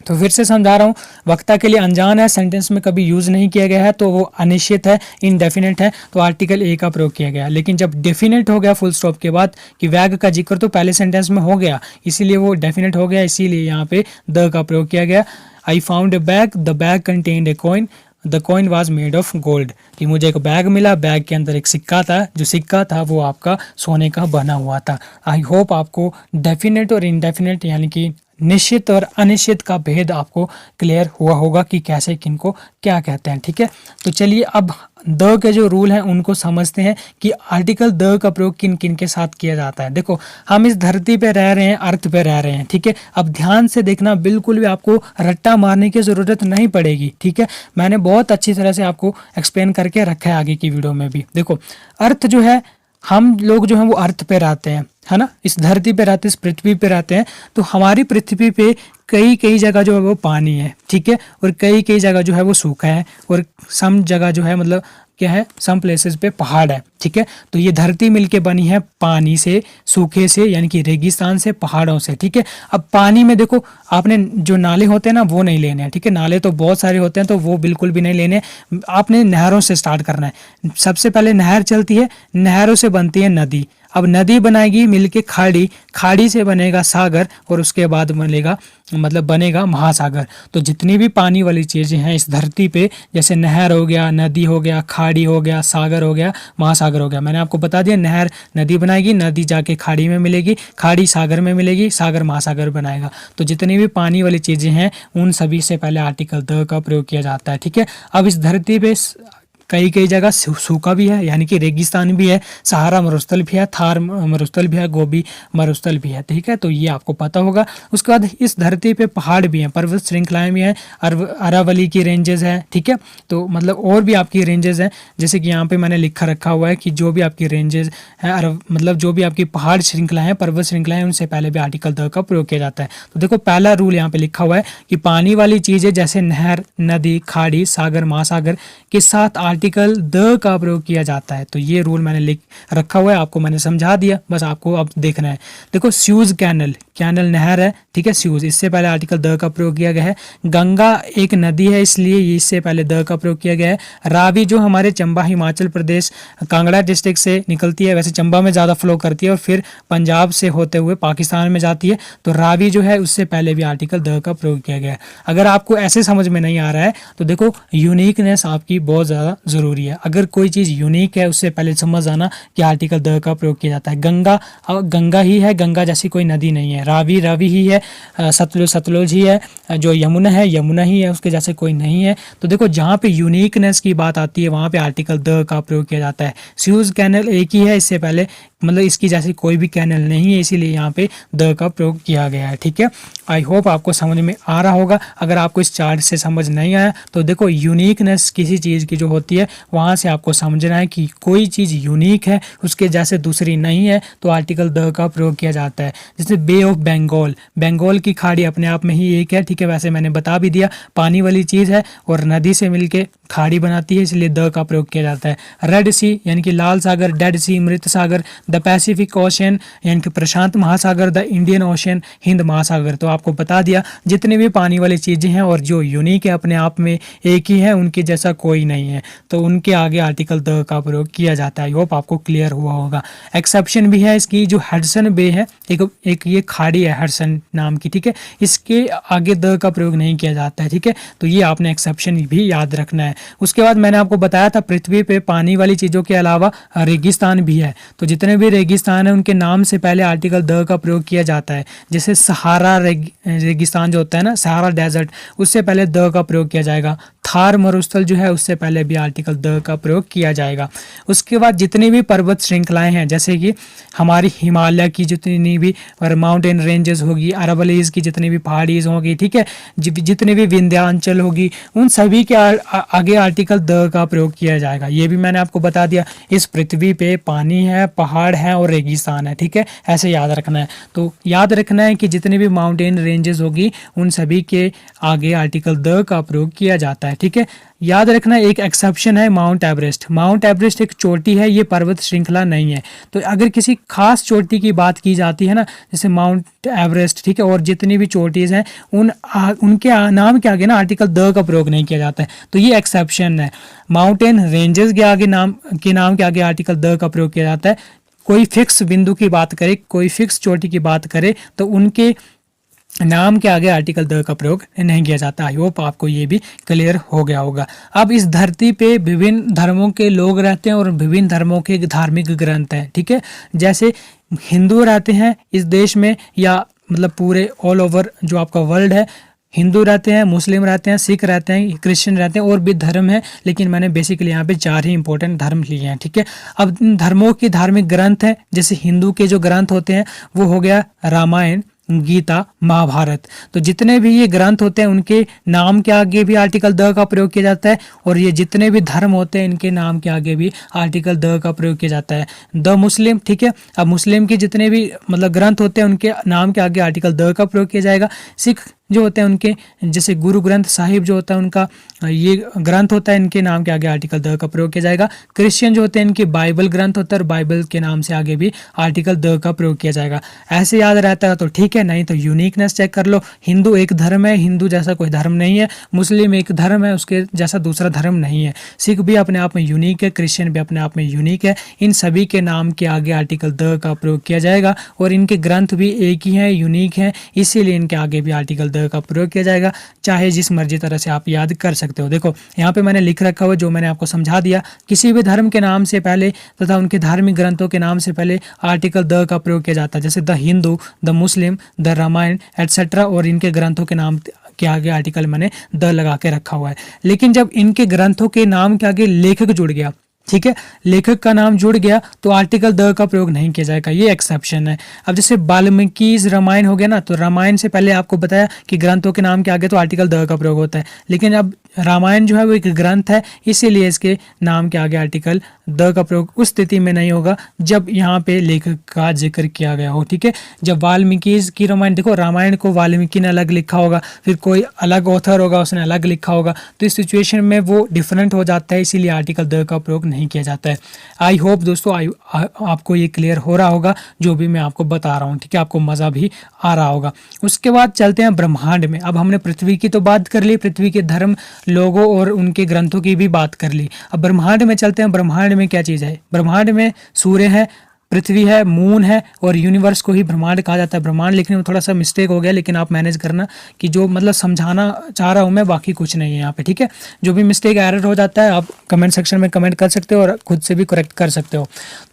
तो फिर से समझा रहा हूँ, वक्ता के लिए अनजान है, सेंटेंस में कभी यूज़ नहीं किया गया है, तो वो अनिश्चित है, इनडेफिनेट है, तो आर्टिकल ए का प्रयोग किया गया। लेकिन जब डेफिनेट हो गया फुल स्टॉप के बाद कि बैग का जिक्र तो पहले सेंटेंस में हो गया, इसीलिए वो डेफिनेट हो गया, इसीलिए यहाँ पे द का प्रयोग किया गया। I found a bag, the bag contained a coin, the coin was made of gold, कि मुझे एक बैग मिला, बैग के अंदर एक सिक्का था, जो सिक्का था वो आपका सोने का बना हुआ था। आई होप आपको डेफिनेट और इनडेफिनेट यानी कि निश्चित और अनिश्चित का भेद आपको क्लियर हुआ होगा कि कैसे किनको क्या कहते हैं। ठीक है, तो चलिए अब द के जो रूल हैं उनको समझते हैं कि आर्टिकल द का प्रयोग किन किन के साथ किया जाता है। देखो हम इस धरती पे रह रहे हैं, अर्थ पे रह रहे हैं। ठीक है, अब ध्यान से देखना, बिल्कुल भी आपको रट्टा मारने की ज़रूरत नहीं पड़ेगी। ठीक है, मैंने बहुत अच्छी तरह से आपको एक्सप्लेन करके रखा है आगे की वीडियो में भी। देखो अर्थ जो है, हम लोग जो हैं वो अर्थ पे रहते हैं, है ना, इस धरती पे रहते हैं, इस पृथ्वी पे रहते हैं। तो हमारी पृथ्वी पे कई कई जगह जो है वो पानी है। ठीक है, और कई कई जगह जो है वो सूखा है, और सम जगह जो है मतलब क्या है, सम प्लेसेस पे पहाड़ है। ठीक है, तो ये धरती मिलके बनी है पानी से, सूखे से, यानी कि रेगिस्तान से, पहाड़ों से। ठीक है, अब पानी में देखो आपने जो नाले होते हैं ना वो नहीं लेने हैं। ठीक है, नाले तो बहुत सारे होते हैं, तो वो बिल्कुल भी नहीं लेने, आपने नहरों से स्टार्ट करना है। सबसे पहले नहर चलती है, नहरों से बनती है नदी। अब नदी बनाएगी मिलके खाड़ी, खाड़ी से बनेगा सागर और उसके बाद बनेगा महासागर। तो जितनी भी पानी वाली चीज़ें हैं इस धरती पे, जैसे नहर हो गया, नदी हो गया, खाड़ी हो गया, सागर हो गया, महासागर हो गया। मैंने आपको बता दिया, नहर नदी बनाएगी, नदी जाके खाड़ी में मिलेगी, खाड़ी सागर में मिलेगी, सागर महासागर बनाएगा। तो जितनी भी पानी वाली चीज़ें हैं उन सभी से पहले आर्टिकल द का प्रयोग किया जाता है। ठीक है। अब इस धरती पे कई कई जगह सूखा भी है, यानी कि रेगिस्तान भी है, सहारा मरुस्थल भी है, थार मरुस्थल भी है, गोबी मरुस्थल भी है। ठीक है, तो ये आपको पता होगा। उसके बाद इस धरती पे पहाड़ भी हैं, पर्वत श्रृंखलाएं भी हैं, अरावली की रेंजेस है। ठीक है, तो और भी आपकी रेंजेस हैं, जैसे कि यहाँ पे मैंने लिखा रखा हुआ है कि जो भी आपकी रेंजेस हैं, जो भी आपकी पहाड़ श्रृंखला है, पर्वत श्रृंखला है, उनसे पहले भी आर्टिकल द का प्रयोग किया जाता है। तो देखो पहला रूल यहाँ पे लिखा हुआ है कि पानी वाली चीजें जैसे नहर, नदी, खाड़ी, सागर, महासागर के साथ आर्टिकल द का प्रयोग किया जाता है। तो ये रूल मैंने लिख रखा हुआ है, आपको मैंने समझा दिया, बस आपको अब देखना है। देखो स्यूज कैनल, कैनल नहर है, ठीक है, स्यूज, इससे पहले आर्टिकल द का प्रयोग किया गया है। गंगा एक नदी है, इसलिए इससे पहले द का प्रयोग किया गया है। रावी जो हमारे चंबा हिमाचल प्रदेश कांगड़ा डिस्ट्रिक्ट से निकलती है, वैसे चंबा में ज़्यादा फ्लो करती है और फिर पंजाब से होते हुए पाकिस्तान में जाती है, तो रावी जो है उससे पहले भी आर्टिकल द का प्रयोग किया गया है। अगर आपको ऐसे समझ में नहीं आ रहा है तो देखो यूनिकनेस आपकी बहुत ज़्यादा ज़रूरी है। अगर कोई चीज़ यूनिक है उससे पहले समझ आना कि आर्टिकल द का प्रयोग किया जाता है। गंगा गंगा ही है, गंगा जैसी कोई नदी नहीं है। रावी रावी ही है, सतलुज सतलुज ही है, जो यमुना है यमुना ही है, उसके जैसे कोई नहीं है। तो देखो जहाँ पे यूनिकनेस की बात आती है वहाँ पे आर्टिकल द का प्रयोग किया जाता है। स्यूज कैनल एक ही है, इससे पहले इसकी जैसी कोई भी कैनल नहीं है, इसीलिए यहाँ पे द का प्रयोग किया गया है। ठीक है, आई होप आपको समझ में आ रहा होगा। अगर आपको इस चार्ट से समझ नहीं आया तो देखो यूनिकनेस किसी चीज़ की जो होती है वहाँ से आपको समझना है कि कोई चीज़ यूनिक है, उसके जैसे दूसरी नहीं है, तो आर्टिकल द का प्रयोग किया जाता है। जैसे बे ऑफ बंगाल, बंगाल की खाड़ी अपने आप में ही एक है, ठीक है, वैसे मैंने बता भी दिया, पानी वाली चीज़ है और नदी से मिलके खाड़ी बनाती है, इसलिए द का प्रयोग किया जाता है। रेड सी यानी कि लाल सागर, डेड सी मृत सागर, द पैसिफिक ओशन यानी कि प्रशांत महासागर, द इंडियन ओशन हिंद महासागर। तो आपको बता दिया जितनी भी पानी वाली चीज़ें हैं और जो यूनिक है अपने आप में एक ही है, उनके जैसा कोई नहीं है, तो उनके आगे आर्टिकल द का प्रयोग किया जाता है। होप आपको क्लियर हुआ होगा। एक्सेप्शन भी है इसकी, जो हडसन बे है, एक ये खाड़ी है हडसन नाम की, ठीक है, इसके आगे द का प्रयोग नहीं किया जाता है। ठीक है, तो ये आपने एक्सेप्शन भी याद रखना है। उसके बाद मैंने आपको बताया था पृथ्वी पे पानी वाली चीज़ों के अलावा रेगिस्तान भी है, तो जितने भी रेगिस्तान है उनके नाम से पहले आर्टिकल द का प्रयोग किया जाता है। जैसे सहारा रेगिस्तान जो होता है ना, सहारा डेजर्ट, उससे पहले द का प्रयोग किया जाएगा। थार मरुस्थल जो है उससे पहले भी आर्टिकल द का प्रयोग किया जाएगा। उसके बाद जितनी भी पर्वत श्रृंखलाएं हैं, जैसे कि हमारी हिमालय की जितनी भी माउंटेन रेंजेस होगी, अरावलीज की जितनी भी पहाड़ीज होगी, ठीक है, जितनी भी विंध्याचल होगी, उन सभी के आगे आर्टिकल द का प्रयोग किया जाएगा। ये भी मैंने आपको बता दिया। इस पृथ्वी पे पानी है, पहाड़ है और रेगिस्तान है, ठीक है, ऐसे याद रखना है। तो याद रखना है कि जितनी भी माउंटेन रेंजेस होगी उन सभी के आगे आर्टिकल द का प्रयोग किया जाता है। ठीक है, याद रखना एक एक्सेप्शन है माउंट एवरेस्ट। माउंट एवरेस्ट एक चोटी है, ये पर्वत श्रृंखला नहीं है। तो अगर किसी खास चोटी की बात की जाती है ना, जैसे माउंट एवरेस्ट, ठीक है, और जितनी भी चोटीज हैं उनके नाम के आगे ना आर्टिकल द का प्रयोग नहीं किया जाता है, तो ये एक्सेप्शन है। माउंटेन रेंजेस के आगे नाम के आगे आर्टिकल द का प्रयोग किया जाता है। कोई फिक्स बिंदु की बात करे, कोई फिक्स चोटी की बात करे तो उनके नाम के आगे आर्टिकल द का प्रयोग नहीं किया जाता। आई होप आपको ये भी क्लियर हो गया होगा। अब इस धरती पे विभिन्न धर्मों के लोग रहते हैं और विभिन्न धर्मों के धार्मिक ग्रंथ हैं, ठीक है। जैसे हिंदू रहते हैं इस देश में, या पूरे ऑल ओवर जो आपका वर्ल्ड है, हिंदू रहते हैं, मुस्लिम रहते हैं, सिख रहते हैं, क्रिश्चियन रहते हैं और भी धर्म है, लेकिन मैंने बेसिकली यहाँ पे 4 ही इंपॉर्टेंट धर्म लिए हैं, ठीक है। अब धर्मों के धार्मिक ग्रंथ हैं, जैसे हिंदू के जो ग्रंथ होते हैं वो हो गया रामायण, गीता, महाभारत। तो जितने भी ये ग्रंथ होते हैं उनके नाम के आगे भी आर्टिकल द का प्रयोग किया जाता है, और ये जितने भी धर्म होते हैं इनके नाम के आगे भी आर्टिकल द का प्रयोग किया जाता है। द मुस्लिम, ठीक है, अब मुस्लिम के जितने भी ग्रंथ होते हैं उनके नाम के आगे आर्टिकल द का प्रयोग किया जाएगा। सिख जो होते हैं उनके, जैसे गुरु ग्रंथ साहिब जो होता है उनका ये ग्रंथ होता है, इनके नाम के आगे आर्टिकल द का प्रयोग किया जाएगा। क्रिश्चियन जो होते हैं इनकी बाइबल ग्रंथ होता है और बाइबल के नाम से आगे भी आर्टिकल द का प्रयोग किया जाएगा। ऐसे याद रहता है तो ठीक है, नहीं तो यूनिकनेस चेक कर लो। हिंदू एक धर्म है, हिंदू जैसा कोई धर्म नहीं है। मुस्लिम एक धर्म है, उसके जैसा दूसरा धर्म नहीं है। सिख भी अपने आप में यूनिक है, क्रिश्चियन भी अपने आप में यूनिक है। इन सभी के नाम के आगे आर्टिकल द का प्रयोग किया जाएगा और इनके ग्रंथ भी एक ही हैं, यूनिक हैं, इसीलिए इनके आगे भी आर्टिकल द का प्रयोग किया जाएगा। चाहे जिस मर्जी तरह से आप याद कर सकते हो। देखो यहाँ पे मैंने लिख रखा हुआ, जो मैंने आपको समझा दिया, किसी भी धर्म के नाम से पहले तथा उनके धार्मिक ग्रंथों के नाम से पहले आर्टिकल द का प्रयोग किया जाता है। जैसे the Hindu, the Muslim, the Ramayana etcetera, और इनके ग्रंथों के नाम के आगे आर्टिकल मैंने द लगा के रखा हुआ है। लेकिन जब इनके ग्रंथों के नाम के आगे लेखक जुड़ गया, ठीक है, लेखक का नाम जुड़ गया, तो आर्टिकल द का प्रयोग नहीं किया जाएगा, ये एक्सेप्शन है। अब जैसे वाल्मीकि रामायण हो गया ना, तो रामायण से पहले आपको बताया कि ग्रंथों के नाम के आगे तो आर्टिकल द का प्रयोग होता है, लेकिन अब रामायण जो है वो एक ग्रंथ है, इसीलिए इसके नाम के आगे आर्टिकल द का प्रयोग उस स्थिति में नहीं होगा जब यहाँ पे लेखक का जिक्र किया गया हो। ठीक है, जब वाल्मीकि की रामायण, देखो रामायण को वाल्मीकि ने अलग लिखा होगा, फिर कोई अलग ऑथर होगा उसने अलग लिखा होगा, तो इस सिचुएशन में वो डिफरेंट हो जाता है, इसीलिए आर्टिकल द का प्रयोग नहीं किया जाता है। आई होप दोस्तों आपको ये क्लियर हो रहा होगा जो भी मैं आपको बता रहा हूँ। ठीक है, आपको मज़ा भी आ रहा होगा। उसके बाद चलते हैं ब्रह्मांड में। अब हमने पृथ्वी की तो बात कर ली, पृथ्वी के धर्म, लोगों और उनके ग्रंथों की भी बात कर ली। अब ब्रह्मांड में चलते हैं। ब्रह्मांड में क्या चीज़ है? ब्रह्मांड में सूर्य है, पृथ्वी है, मून है और यूनिवर्स को ही ब्रह्मांड कहा जाता है। ब्रह्मांड लिखने में थोड़ा सा मिस्टेक हो गया, लेकिन आप मैनेज करना कि जो मतलब समझाना चाह रहा हूँ मैं, बाकी कुछ नहीं है यहाँ पे। ठीक है, जो भी मिस्टेक एरर हो जाता है आप कमेंट सेक्शन में कमेंट कर सकते हो और खुद से भी करेक्ट कर सकते हो।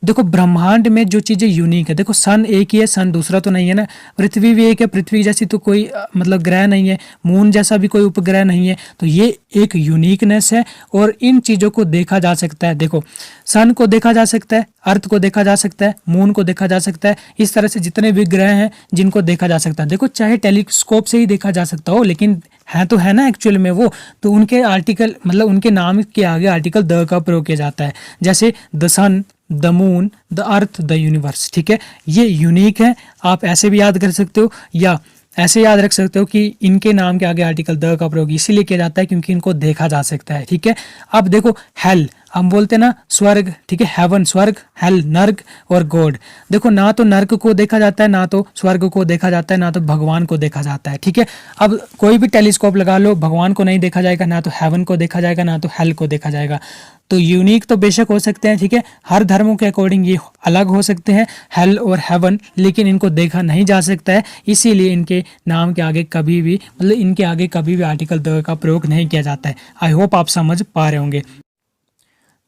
देखो ब्रह्मांड में जो चीज़ें यूनिक है, देखो सन एक ही है, सन दूसरा तो नहीं है ना, पृथ्वी भी एक है, पृथ्वी जैसी तो कोई मतलब ग्रह नहीं है, मून जैसा भी कोई उपग्रह नहीं है, तो ये एक यूनिकनेस है और इन चीज़ों को देखा जा सकता है। देखो सन को देखा जा सकता है, अर्थ को देखा जा सकता है, मून को देखा जा सकता है, इस तरह से जितने भी ग्रह हैं जिनको देखा जा सकता है। देखो चाहे टेलीस्कोप से ही देखा जा सकता हो, लेकिन है तो है ना एक्चुअल में वो, तो उनके आर्टिकल मतलब उनके नाम के आगे आर्टिकल द का प्रयोग किया जाता है। जैसे the sun, the moon, the earth, the universe. ठीक है, ये यूनिक है, आप ऐसे भी याद कर सकते हो या ऐसे याद रख सकते हो कि इनके नाम के आगे आर्टिकल द का प्रयोग इसीलिए किया जाता है क्योंकि इनको देखा जा सकता है। ठीक है, अब देखो हेल, हम बोलते हैं ना स्वर्ग, ठीक है, हेवन स्वर्ग, हेल नर्क और गॉड। देखो ना तो नर्क को देखा जाता है, ना तो स्वर्ग को देखा जाता है, ना तो भगवान को देखा जाता है। ठीक है, अब कोई भी टेलीस्कोप लगा लो, भगवान को नहीं देखा जाएगा, ना तो हेवन को देखा जाएगा, ना तो हेल को देखा जाएगा। तो यूनिक तो बेशक हो सकते हैं, ठीक है, हर धर्मों के अकॉर्डिंग ये अलग हो सकते हैं हेल और हेवन, लेकिन इनको देखा नहीं जा सकता है, इसीलिए इनके नाम के आगे कभी भी मतलब इनके आगे कभी भी आर्टिकल द का प्रयोग नहीं किया जाता है। आई होप आप समझ पा रहे होंगे।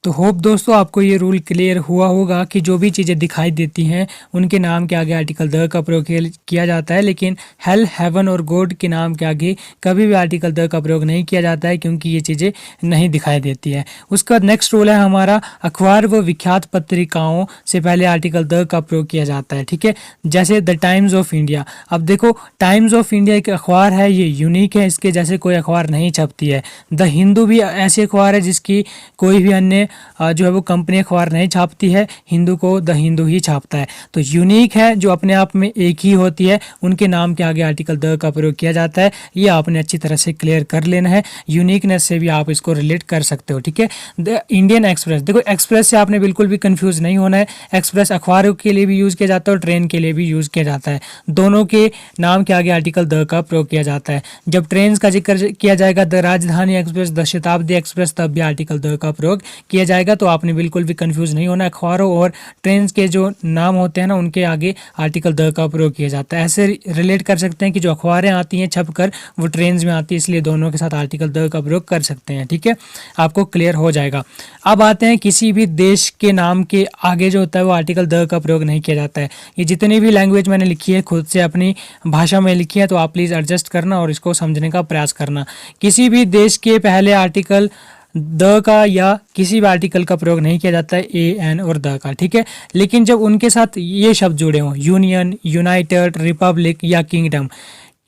तो होप दोस्तों आपको ये रूल क्लियर हुआ होगा कि जो भी चीज़ें दिखाई देती हैं उनके नाम के आगे आर्टिकल द का प्रयोग किया जाता है, लेकिन हेल, हेवन और गॉड के नाम के आगे कभी भी आर्टिकल द का प्रयोग नहीं किया जाता है क्योंकि ये चीज़ें नहीं दिखाई देती है। उसका नेक्स्ट रूल है हमारा, अखबार व विख्यात पत्रिकाओं से पहले आर्टिकल द का प्रयोग किया जाता है। ठीक है, जैसे द टाइम्स ऑफ इंडिया। अब देखो टाइम्स ऑफ इंडिया एक अखबार है, ये यूनिक है, इसके जैसे कोई अखबार नहीं छपती है। द हिंदू भी ऐसी अखबार है जिसकी कोई भी अन्य जो है वो कंपनी अखबार नहीं छापती है, हिंदू को द हिंदू ही छापता है। तो यूनिक है, जो अपने आप में एक ही होती है, उनके नाम के आगे आर्टिकल द का प्रयोग किया जाता है। ये आपने अच्छी तरह से क्लियर कर लेना है, यूनिकनेस से भी आप इसको रिलेट कर सकते हो। ठीक है, द इंडियन एक्सप्रेस। देखो एक्सप्रेस से आपने बिल्कुल भी कंफ्यूज नहीं होना है, एक्सप्रेस अखबारों के लिए भी यूज़ किया जाता है और ट्रेन के लिए भी यूज़ किया जाता है, दोनों के नाम के आगे आर्टिकल द का प्रयोग किया जाता है। जब ट्रेन का जिक्र किया जाएगा, द राजधानी एक्सप्रेस, द शताब्दी एक्सप्रेस, तब भी आर्टिकल द का प्रयोग किया जाएगा। तो आपने बिल्कुल भी कंफ्यूज नहीं होना, अखबारों और ट्रेन के जो नाम होते हैं ना उनके आगे आर्टिकल द का प्रयोग किया जाता है। ऐसे रिलेट कर सकते हैं कि जो अखबारें आती हैं छपकर वो ट्रेन में आती है, इसलिए दोनों के साथ आर्टिकल द का प्रयोग कर सकते हैं। ठीक है, आपको क्लियर हो जाएगा। अब आते हैं किसी भी देश के नाम के आगे जो होता है वो आर्टिकल द का प्रयोग नहीं किया जाता है। ये जितनी भी लैंग्वेज मैंने लिखी है खुद से अपनी भाषा में लिखी है, तो आप प्लीज़ एडजस्ट करना और इसको समझने का प्रयास करना। किसी भी देश के पहले आर्टिकल द का या किसी भी आर्टिकल का प्रयोग नहीं किया जाता है, ए, एन और द का। ठीक है, लेकिन जब उनके साथ ये शब्द जुड़े हों, यूनियन, यूनाइटेड, रिपब्लिक या किंगडम,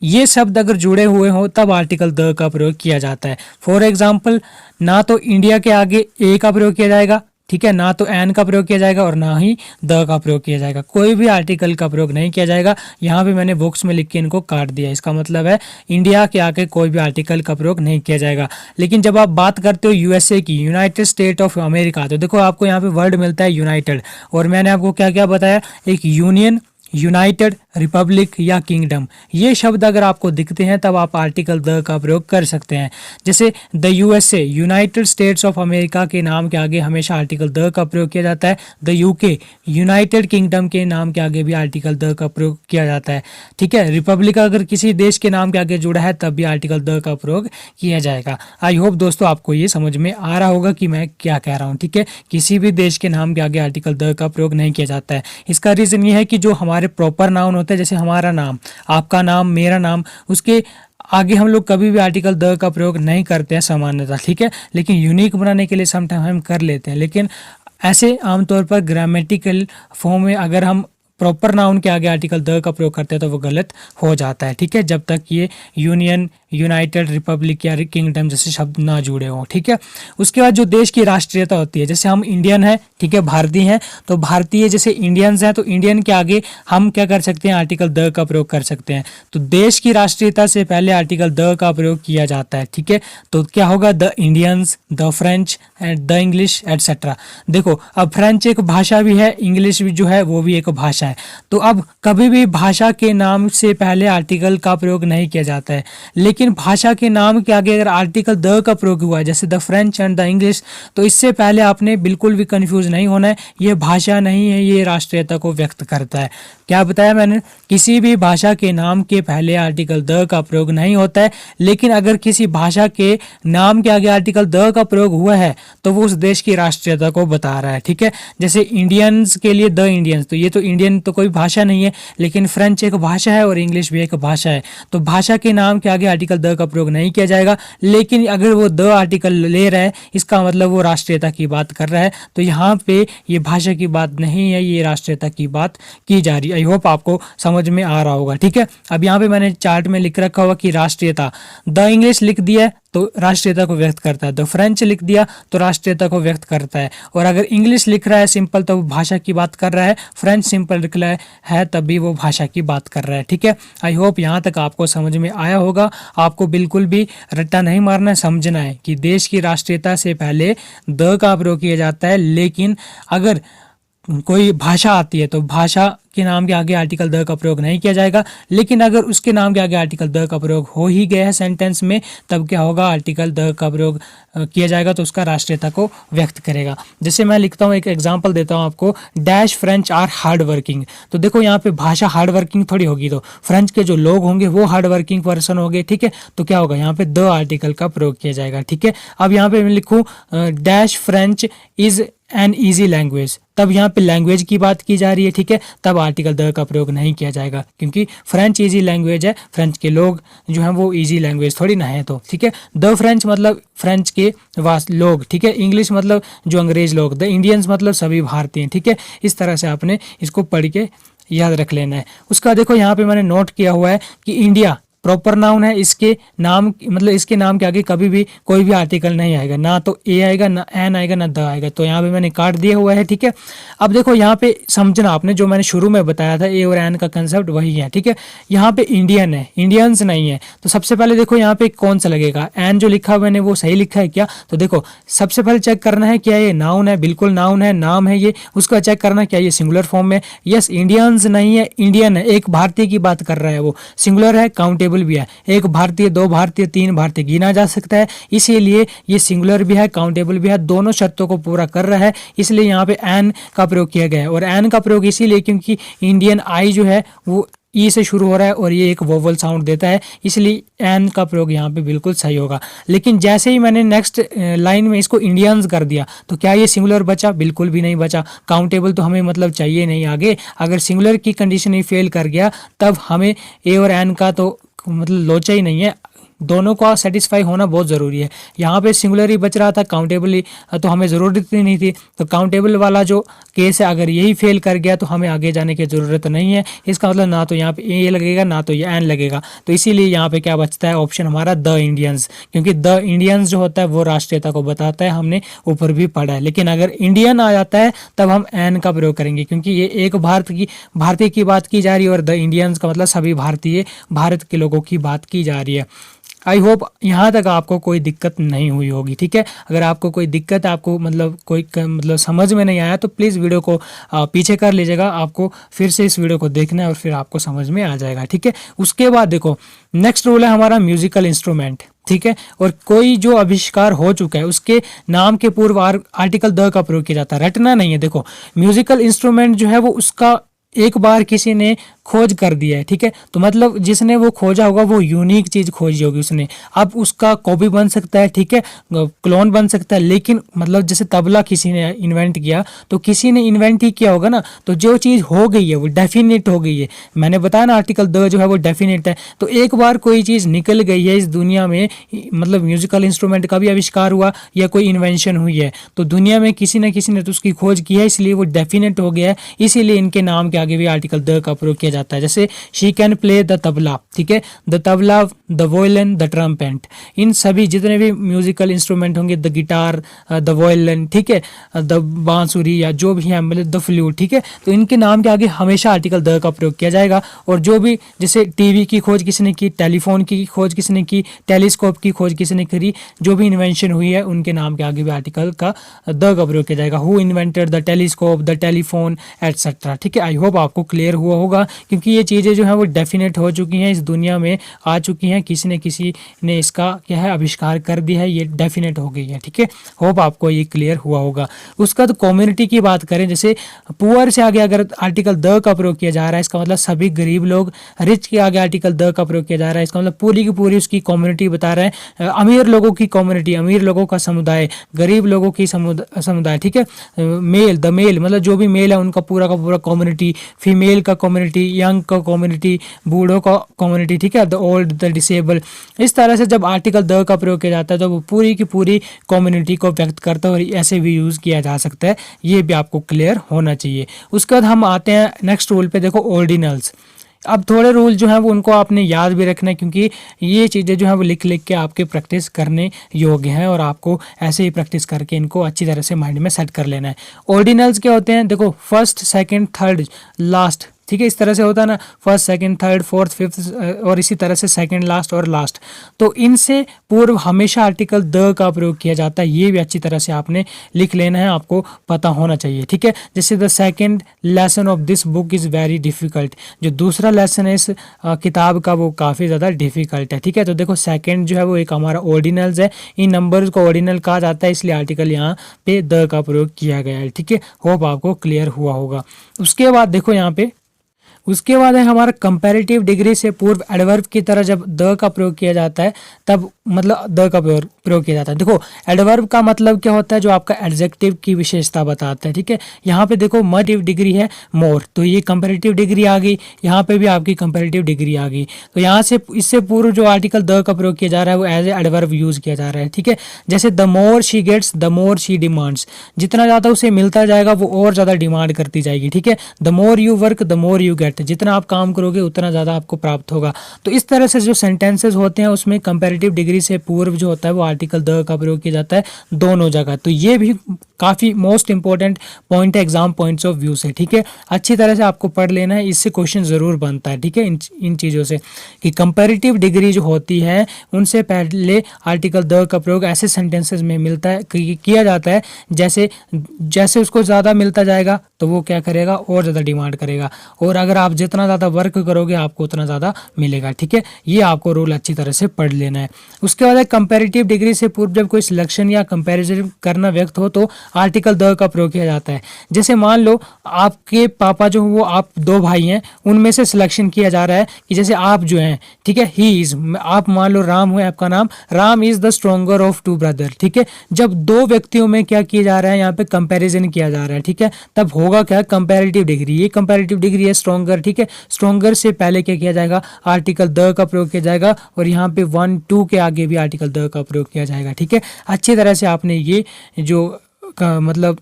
ये शब्द अगर जुड़े हुए हों तब आर्टिकल द का प्रयोग किया जाता है। फॉर एग्जाम्पल, ना तो इंडिया के आगे ए का प्रयोग किया जाएगा, ठीक है, ना तो एन का प्रयोग किया जाएगा और ना ही द का प्रयोग किया जाएगा, कोई भी आर्टिकल का प्रयोग नहीं किया जाएगा। यहाँ पे मैंने बॉक्स में लिख के इनको काट दिया, इसका मतलब है इंडिया के आगे कोई भी आर्टिकल का प्रयोग नहीं किया जाएगा। लेकिन जब आप बात करते हो यूएसए की, यूनाइटेड स्टेट ऑफ अमेरिका, तो देखो आपको यहाँ पे वर्ड मिलता है यूनाइटेड, और मैंने आपको क्या क्या बताया, एक यूनियन, यूनाइटेड, रिपब्लिक या किंगडम, ये शब्द अगर आपको दिखते हैं तब आप आर्टिकल द का प्रयोग कर सकते हैं। जैसे the USA, United states of America के नाम के आगे हमेशा आर्टिकल द का प्रयोग किया जाता है। द यूके, यूनाइटेड किंगडम के नाम के आगे भी आर्टिकल द का प्रयोग किया जाता है। ठीक है, रिपब्लिक अगर किसी देश के नाम के आगे जुड़ा है तब भी आर्टिकल द का प्रयोग किया जाएगा। आई होप दोस्तों आपको ये समझ में आ रहा होगा कि मैं क्या कह रहा हूँ। ठीक है, किसी भी देश के नाम के आगे आर्टिकल द का प्रयोग नहीं किया जाता है। इसका रीजन ये है कि जो हमारे प्रॉपर नाउन होते हैं, जैसे हमारा नाम, आपका नाम, मेरा नाम, उसके आगे हम लोग कभी भी आर्टिकल द का प्रयोग नहीं करते हैं सामान्यतः। ठीक है, लेकिन यूनिक बनाने के लिए समटाइम हम कर लेते हैं, लेकिन ऐसे आमतौर पर ग्रामेटिकल फॉर्म में अगर हम प्रॉपर नाउन के आगे आर्टिकल द का प्रयोग करते हैं तो वो गलत हो जाता है। ठीक है, जब तक ये यूनियन, यूनाइटेड, रिपब्लिक या किंगडम जैसे शब्द ना जुड़े हों। ठीक है, उसके बाद जो देश की राष्ट्रीयता होती है, जैसे हम इंडियन है, ठीक है, भारतीय हैं, तो भारतीय जैसे इंडियंस हैं तो इंडियन के आगे हम क्या कर सकते हैं, आर्टिकल द का प्रयोग कर सकते हैं। तो देश की राष्ट्रीयता से पहले आर्टिकल द का प्रयोग किया जाता है। ठीक है, तो क्या होगा, the Indians, the French and the English etcetera. देखो अब फ्रेंच एक भाषा भी है, इंग्लिश भी जो है वो भी एक भाषा है, तो अब कभी भी भाषा के नाम से पहले आर्टिकल का प्रयोग नहीं किया जाता है। लेकिन भाषा के नाम के आगे अगर आर्टिकल द का प्रयोग हुआ है, जैसे the French and the English, तो इससे पहले आपने बिल्कुल भी कंफ्यूज नहीं होना है, ये भाषा नहीं है, ये राष्ट्रीयता को व्यक्त करता है। क्या बताया मैंने, किसी भी भाषा के नाम के पहले आर्टिकल द का प्रयोग नहीं होता है, लेकिन अगर किसी भाषा के नाम के आगे आर्टिकल द का प्रयोग हुआ है तो वो उस देश की राष्ट्रीयता को बता रहा है। ठीक है, जैसे इंडियंस के लिए द इंडियंस, तो ये तो इंडियन तो कोई भाषा नहीं है, लेकिन फ्रेंच एक भाषा है और इंग्लिश भी एक भाषा है, तो भाषा के नाम के आगे आर्टिकल द का प्रयोग नहीं किया जाएगा। लेकिन अगर वो द आर्टिकल ले रहा है, इसका मतलब वो राष्ट्रीयता की बात कर रहा है, तो यहाँ पे ये भाषा की बात नहीं है, ये राष्ट्रीयता की बात की जा रही है। आई होप आपको समझ में आ रहा होगा। ठीक है, अब यहाँ पे मैंने चार्ट में लिख रखा होगा कि राष्ट्रीयता, द इंग्लिश लिख दिया है तो राष्ट्रीयता को व्यक्त करता है, द फ्रेंच लिख दिया तो राष्ट्रीयता को व्यक्त करता है, और अगर इंग्लिश लिख रहा है सिंपल तो वो भाषा की बात कर रहा है, फ्रेंच सिंपल लिख रहा है तब भी वो भाषा की बात कर रहा है। ठीक है, आई होप यहाँ तक आपको समझ में आया होगा। आपको बिल्कुल भी रट्टा नहीं मारना है, समझना है कि देश की राष्ट्रीयता से पहले द का प्रयोग किया जाता है, लेकिन अगर कोई भाषा आती है तो भाषा के नाम के आगे आर्टिकल द का प्रयोग नहीं किया जाएगा। लेकिन अगर उसके नाम के आगे आर्टिकल द का प्रयोग हो ही गया है सेंटेंस में, तब क्या होगा, आर्टिकल द का प्रयोग किया जाएगा तो उसका राष्ट्रीयता को व्यक्त करेगा। जैसे मैं लिखता हूँ, एक एग्जांपल देता हूँ आपको, dash French are hard working. तो देखो यहाँ पे भाषा हार्ड वर्किंग थोड़ी होगी, तो फ्रेंच के जो लोग होंगे वो हार्ड वर्किंग पर्सन होंगे। ठीक है, तो क्या होगा, यहाँ पे द आर्टिकल का प्रयोग किया जाएगा। ठीक है, अब यहाँ पे मैं लिखूँ dash French is an easy language, तब यहाँ पे लैंग्वेज की बात की जा रही है। ठीक है, तब आर्टिकल द का प्रयोग नहीं किया जाएगा, क्योंकि फ्रेंच इजी लैंग्वेज है, फ्रेंच के लोग जो हैं वो इजी लैंग्वेज थोड़ी ना है। तो ठीक है, द फ्रेंच मतलब फ्रेंच के वास लोग। ठीक है, इंग्लिश मतलब जो अंग्रेज लोग, द इंडियंस मतलब सभी भारतीय। ठीक है, इस तरह से आपने इसको पढ़ के याद रख लेना है। उसका देखो यहाँ पे मैंने नोट किया हुआ है कि इंडिया प्रॉपर नाउन है, इसके नाम मतलब इसके नाम के आगे कभी भी कोई भी आर्टिकल नहीं आएगा, ना तो ए आएगा, ना एन आएगा, ना द आएगा, तो यहाँ पे मैंने काट दिया हुआ है। ठीक है, अब देखो यहाँ पे समझना आपने, जो मैंने शुरू में बताया था ए और एन का कंसेप्ट वही है। ठीक है, यहाँ पे इंडियन है, इंडियंस नहीं है, तो सबसे पहले देखो यहाँ पे कौन सा लगेगा, एन जो लिखा हुआ है वो सही लिखा है क्या, तो देखो सबसे पहले चेक करना है क्या ये नाउन है, बिल्कुल नाउन है, नाम है ये, उसका चेक करना क्या ये सिंगुलर फॉर्म में। यस, इंडियंस नहीं है, इंडियन है, एक भारतीय की बात कर रहा है, वो सिंगुलर है, काउंटेबल भी है, एक भारतीय, दो भारतीय, तीन भारतीय गिना जा सकता है, इसीलिए ये सिंगुलर भी है, काउंटेबल भी है, दोनों शर्तों को पूरा कर रहा है, इसलिए यहाँ पे एन का प्रयोग किया गया है। और एन का प्रयोग इसीलिए क्योंकि इंडियन आई जो है वो ई से शुरू हो रहा है और ये एक वोवल साउंड देता है, इसलिए एन का प्रयोग यहाँ पे बिल्कुल सही होगा। लेकिन जैसे ही मैंने नेक्स्ट लाइन में इसको इंडियंस कर दिया तो क्या ये सिंगुलर बचा, बिल्कुल भी नहीं बचा। काउंटेबल तो हमें मतलब चाहिए नहीं आगे, अगर सिंगुलर की कंडीशन ही फेल कर गया तब हमें ए और एन का तो मतलब लोचा ही नहीं है, दोनों का सेटिस्फाई होना बहुत ज़रूरी है। यहाँ पे सिंगुलर ही बच रहा था, काउंटेबल तो हमें ज़रूरत ही नहीं थी। तो काउंटेबल वाला जो केस है अगर यही फेल कर गया तो हमें आगे जाने की ज़रूरत नहीं है। इसका मतलब ना तो यहाँ पे ए लगेगा ना तो ये एन लगेगा। तो इसीलिए यहाँ पे क्या बचता है ऑप्शन हमारा द इंडियंस, क्योंकि द इंडियंस जो होता है वो राष्ट्रीयता को बताता है, हमने ऊपर भी पढ़ा है। लेकिन अगर इंडियन आ जाता है तब हम एन का प्रयोग करेंगे, क्योंकि ये एक भारतीय की बात की जा रही है और द इंडियंस का मतलब सभी भारतीय, भारत के लोगों की बात की जा रही है। आई होप यहाँ तक आपको कोई दिक्कत नहीं हुई होगी। ठीक है, अगर आपको कोई दिक्कत, आपको मतलब कोई मतलब समझ में नहीं आया तो प्लीज़ वीडियो को पीछे कर लीजिएगा। आपको फिर से इस वीडियो को देखना है और फिर आपको समझ में आ जाएगा। ठीक है, उसके बाद देखो नेक्स्ट रूल है हमारा म्यूजिकल इंस्ट्रूमेंट। ठीक है, और कोई जो आविष्कार हो चुका है उसके नाम के पूर्व आर्टिकल द का प्रयोग किया जाता है, रटना नहीं है। देखो म्यूजिकल इंस्ट्रूमेंट जो है वो उसका एक बार किसी ने खोज कर दिया है। ठीक है, तो मतलब जिसने वो खोजा होगा वो यूनिक चीज खोजी होगी उसने। अब उसका कॉपी बन सकता है, ठीक है, क्लोन बन सकता है, लेकिन मतलब जैसे तबला किसी ने इन्वेंट किया तो किसी ने इन्वेंट ही किया होगा ना, तो जो चीज हो गई है वो डेफिनेट हो गई है। मैंने बताया ना आर्टिकल द जो है वो डेफिनेट है। तो एक बार कोई चीज निकल गई है इस दुनिया में, मतलब म्यूजिकल इंस्ट्रूमेंट का भी आविष्कार हुआ या कोई इन्वेंशन हुई है, तो दुनिया में किसी न किसी ने तो उसकी खोज की है, इसलिए वो डेफिनेट हो गया है। इसीलिए इनके नाम के आगे भी आर्टिकल द का प्रयोग किया जाता है। जैसे she can play the tabla, ठीक है, the tabla, the violin, the trumpet, इन सभी जितने भी म्यूजिकल इंस्ट्रूमेंट होंगे, द गिटार, द वोयलिन, ठीक है, द बांसुरी या जो भी है, मतलब द फ्लूट, ठीक है, तो इनके नाम के आगे हमेशा आर्टिकल द का प्रयोग किया जाएगा। और जो भी जैसे टीवी की खोज किसने की, टेलीफोन की खोज किसने की, टेलीस्कोप की खोज किसने करी, जो भी इन्वेंशन हुई है उनके नाम के आगे भी आर्टिकल का द का प्रयोग किया जाएगा। Who invented the telescope, the telephone etcetera. ठीक है, आई होप आपको क्लियर हुआ होगा, क्योंकि ये चीज़ें जो है वो डेफिनेट हो चुकी हैं, इस दुनिया में आ चुकी हैं, किसी न किसी ने इसका क्या है आविष्कार कर दिया है, ये डेफिनेट हो गई है। ठीक है, होप आपको ये क्लियर हुआ होगा। उसका तो कम्युनिटी की बात करें, जैसे पुअर से आगे अगर आर्टिकल द का प्रयोग किया जा रहा है, इसका मतलब सभी गरीब लोग, रिच के आगे आर्टिकल द का प्रयोग किया जा रहा है, इसका मतलब पूरी की पूरी उसकी कम्युनिटी बता रहे हैं। अमीर लोगों की कम्युनिटी, अमीर लोगों का समुदाय, गरीब लोगों की समुदाय, ठीक है, मेल, द मेल मतलब जो भी मेल है उनका पूरा का पूरा कम्युनिटी, फीमेल का कम्युनिटी, यंग का कम्युनिटी, बूढ़ों का कम्युनिटी, ठीक है, द ओल्ड, द डिसेबल। इस तरह से जब आर्टिकल द का प्रयोग किया जाता है तो वो पूरी की पूरी कम्युनिटी को व्यक्त करता है, और ऐसे भी यूज़ किया जा सकता है, ये भी आपको क्लियर होना चाहिए। उसके बाद हम आते हैं नेक्स्ट रूल पे, देखो ऑर्डिनल्स। अब थोड़े रूल जो हैं वो उनको आपने याद भी रखना है, क्योंकि ये चीज़ें जो हैं वो लिख लिख के आपके प्रैक्टिस करने योग्य हैं, और आपको ऐसे ही प्रैक्टिस करके इनको अच्छी तरह से माइंड में सेट कर लेना है। ऑर्डिनल्स क्या होते हैं, देखो फर्स्ट, सेकंड, थर्ड, लास्ट, ठीक है, इस तरह से होता है ना, first, second, third, fourth, fifth, और इसी तरह से सेकंड, लास्ट और लास्ट। तो इनसे पूर्व हमेशा आर्टिकल द का प्रयोग किया जाता है, ये भी अच्छी तरह से आपने लिख लेना है, आपको पता होना चाहिए। ठीक है, जैसे the second lesson of this book is very difficult, जो दूसरा लेसन है इस किताब का वो काफ़ी ज़्यादा डिफिकल्ट है। ठीक है, तो देखो सेकंड जो है वो एक हमारा ऑर्डिनल्स है, इन नंबर्स को ऑर्डिनल कहा जाता है, इसलिए आर्टिकल यहाँ पे द का प्रयोग किया गया है। ठीक है, होप आपको क्लियर हुआ होगा। उसके बाद देखो यहाँ पे, उसके बाद है हमारा कंपैरेटिव डिग्री से पूर्व एडवर्ब की तरह जब द का प्रयोग किया जाता है तब मतलब द का प्रयोग किया जाता है। देखो एडवर्ब का मतलब क्या होता है, जो आपका एडजेक्टिव की विशेषता बताता है। ठीक है, यहाँ पे देखो मटिव डिग्री है मोर, तो ये कंपैरेटिव डिग्री आ गई, यहाँ पे भी आपकी कंपैरेटिव डिग्री आ गई। तो यहाँ से इससे पूर्व जो आर्टिकल द का प्रयोग किया जा रहा है वो एज ए एडवर्ब यूज किया जा रहा है। ठीक है, जैसे the more she gets the more she demands, जितना ज़्यादा उसे मिलता जाएगा वो और ज़्यादा डिमांड करती जाएगी। ठीक है, the more you work the more you get, जितना आप काम करोगे उतना ज़्यादा आपको प्राप्त होगा। तो इस तरह से जो सेंटेंसेस होते हैं उसमें कंपैरेटिव डिग्री से पूर्व जो होता है वो आर्टिकल द का प्रयोग किया जाता है दोनों जगह। तो ये भी काफ़ी मोस्ट इंपॉर्टेंट पॉइंट है एग्जाम पॉइंट्स ऑफ व्यू से। ठीक है, अच्छी तरह से आपको पढ़ लेना है, इससे क्वेश्चन ज़रूर बनता है। ठीक है, इन चीज़ों से कि कंपैरेटिव डिग्री जो होती है उनसे पहले आर्टिकल द का प्रयोग ऐसे सेंटेंसेस में मिलता है किया जाता है जैसे जैसे उसको ज़्यादा मिलता जाएगा तो वो क्या करेगा, और ज़्यादा डिमांड करेगा, और अगर आप जितना ज़्यादा वर्क करोगे आपको उतना ज़्यादा मिलेगा। ठीक है, ये आपको रूल अच्छी तरह से पढ़ लेना है। उसके बाद कंपैरेटिव डिग्री से पूर्व जब कोई सिलेक्शन या कंपैरिजन करना व्यक्त हो तो आर्टिकल द का प्रयोग किया जाता है। जैसे मान लो आपके पापा जो वो आप दो भाई हैं, उनमें से सिलेक्शन किया जा रहा है कि जैसे आप जो हैं, ठीक है, ही इज, आप मान लो राम हुए आपका नाम, Ram is the stronger of two brother, ठीक है। जब दो व्यक्तियों में क्या किया जा रहा है, यहाँ पे कंपैरिजन किया जा रहा है, ठीक है, तब होगा क्या, कंपैरेटिव डिग्री। ये कंपैरेटिव डिग्री है स्ट्रोंगर, ठीक है। स्ट्रोंगर से पहले क्या किया जाएगा, आर्टिकल द का प्रयोग किया जाएगा, और यहाँ पे 1 2 के आगे भी आर्टिकल द का प्रयोग किया जाएगा, ठीक है। अच्छी तरह से आपने ये जो मतलब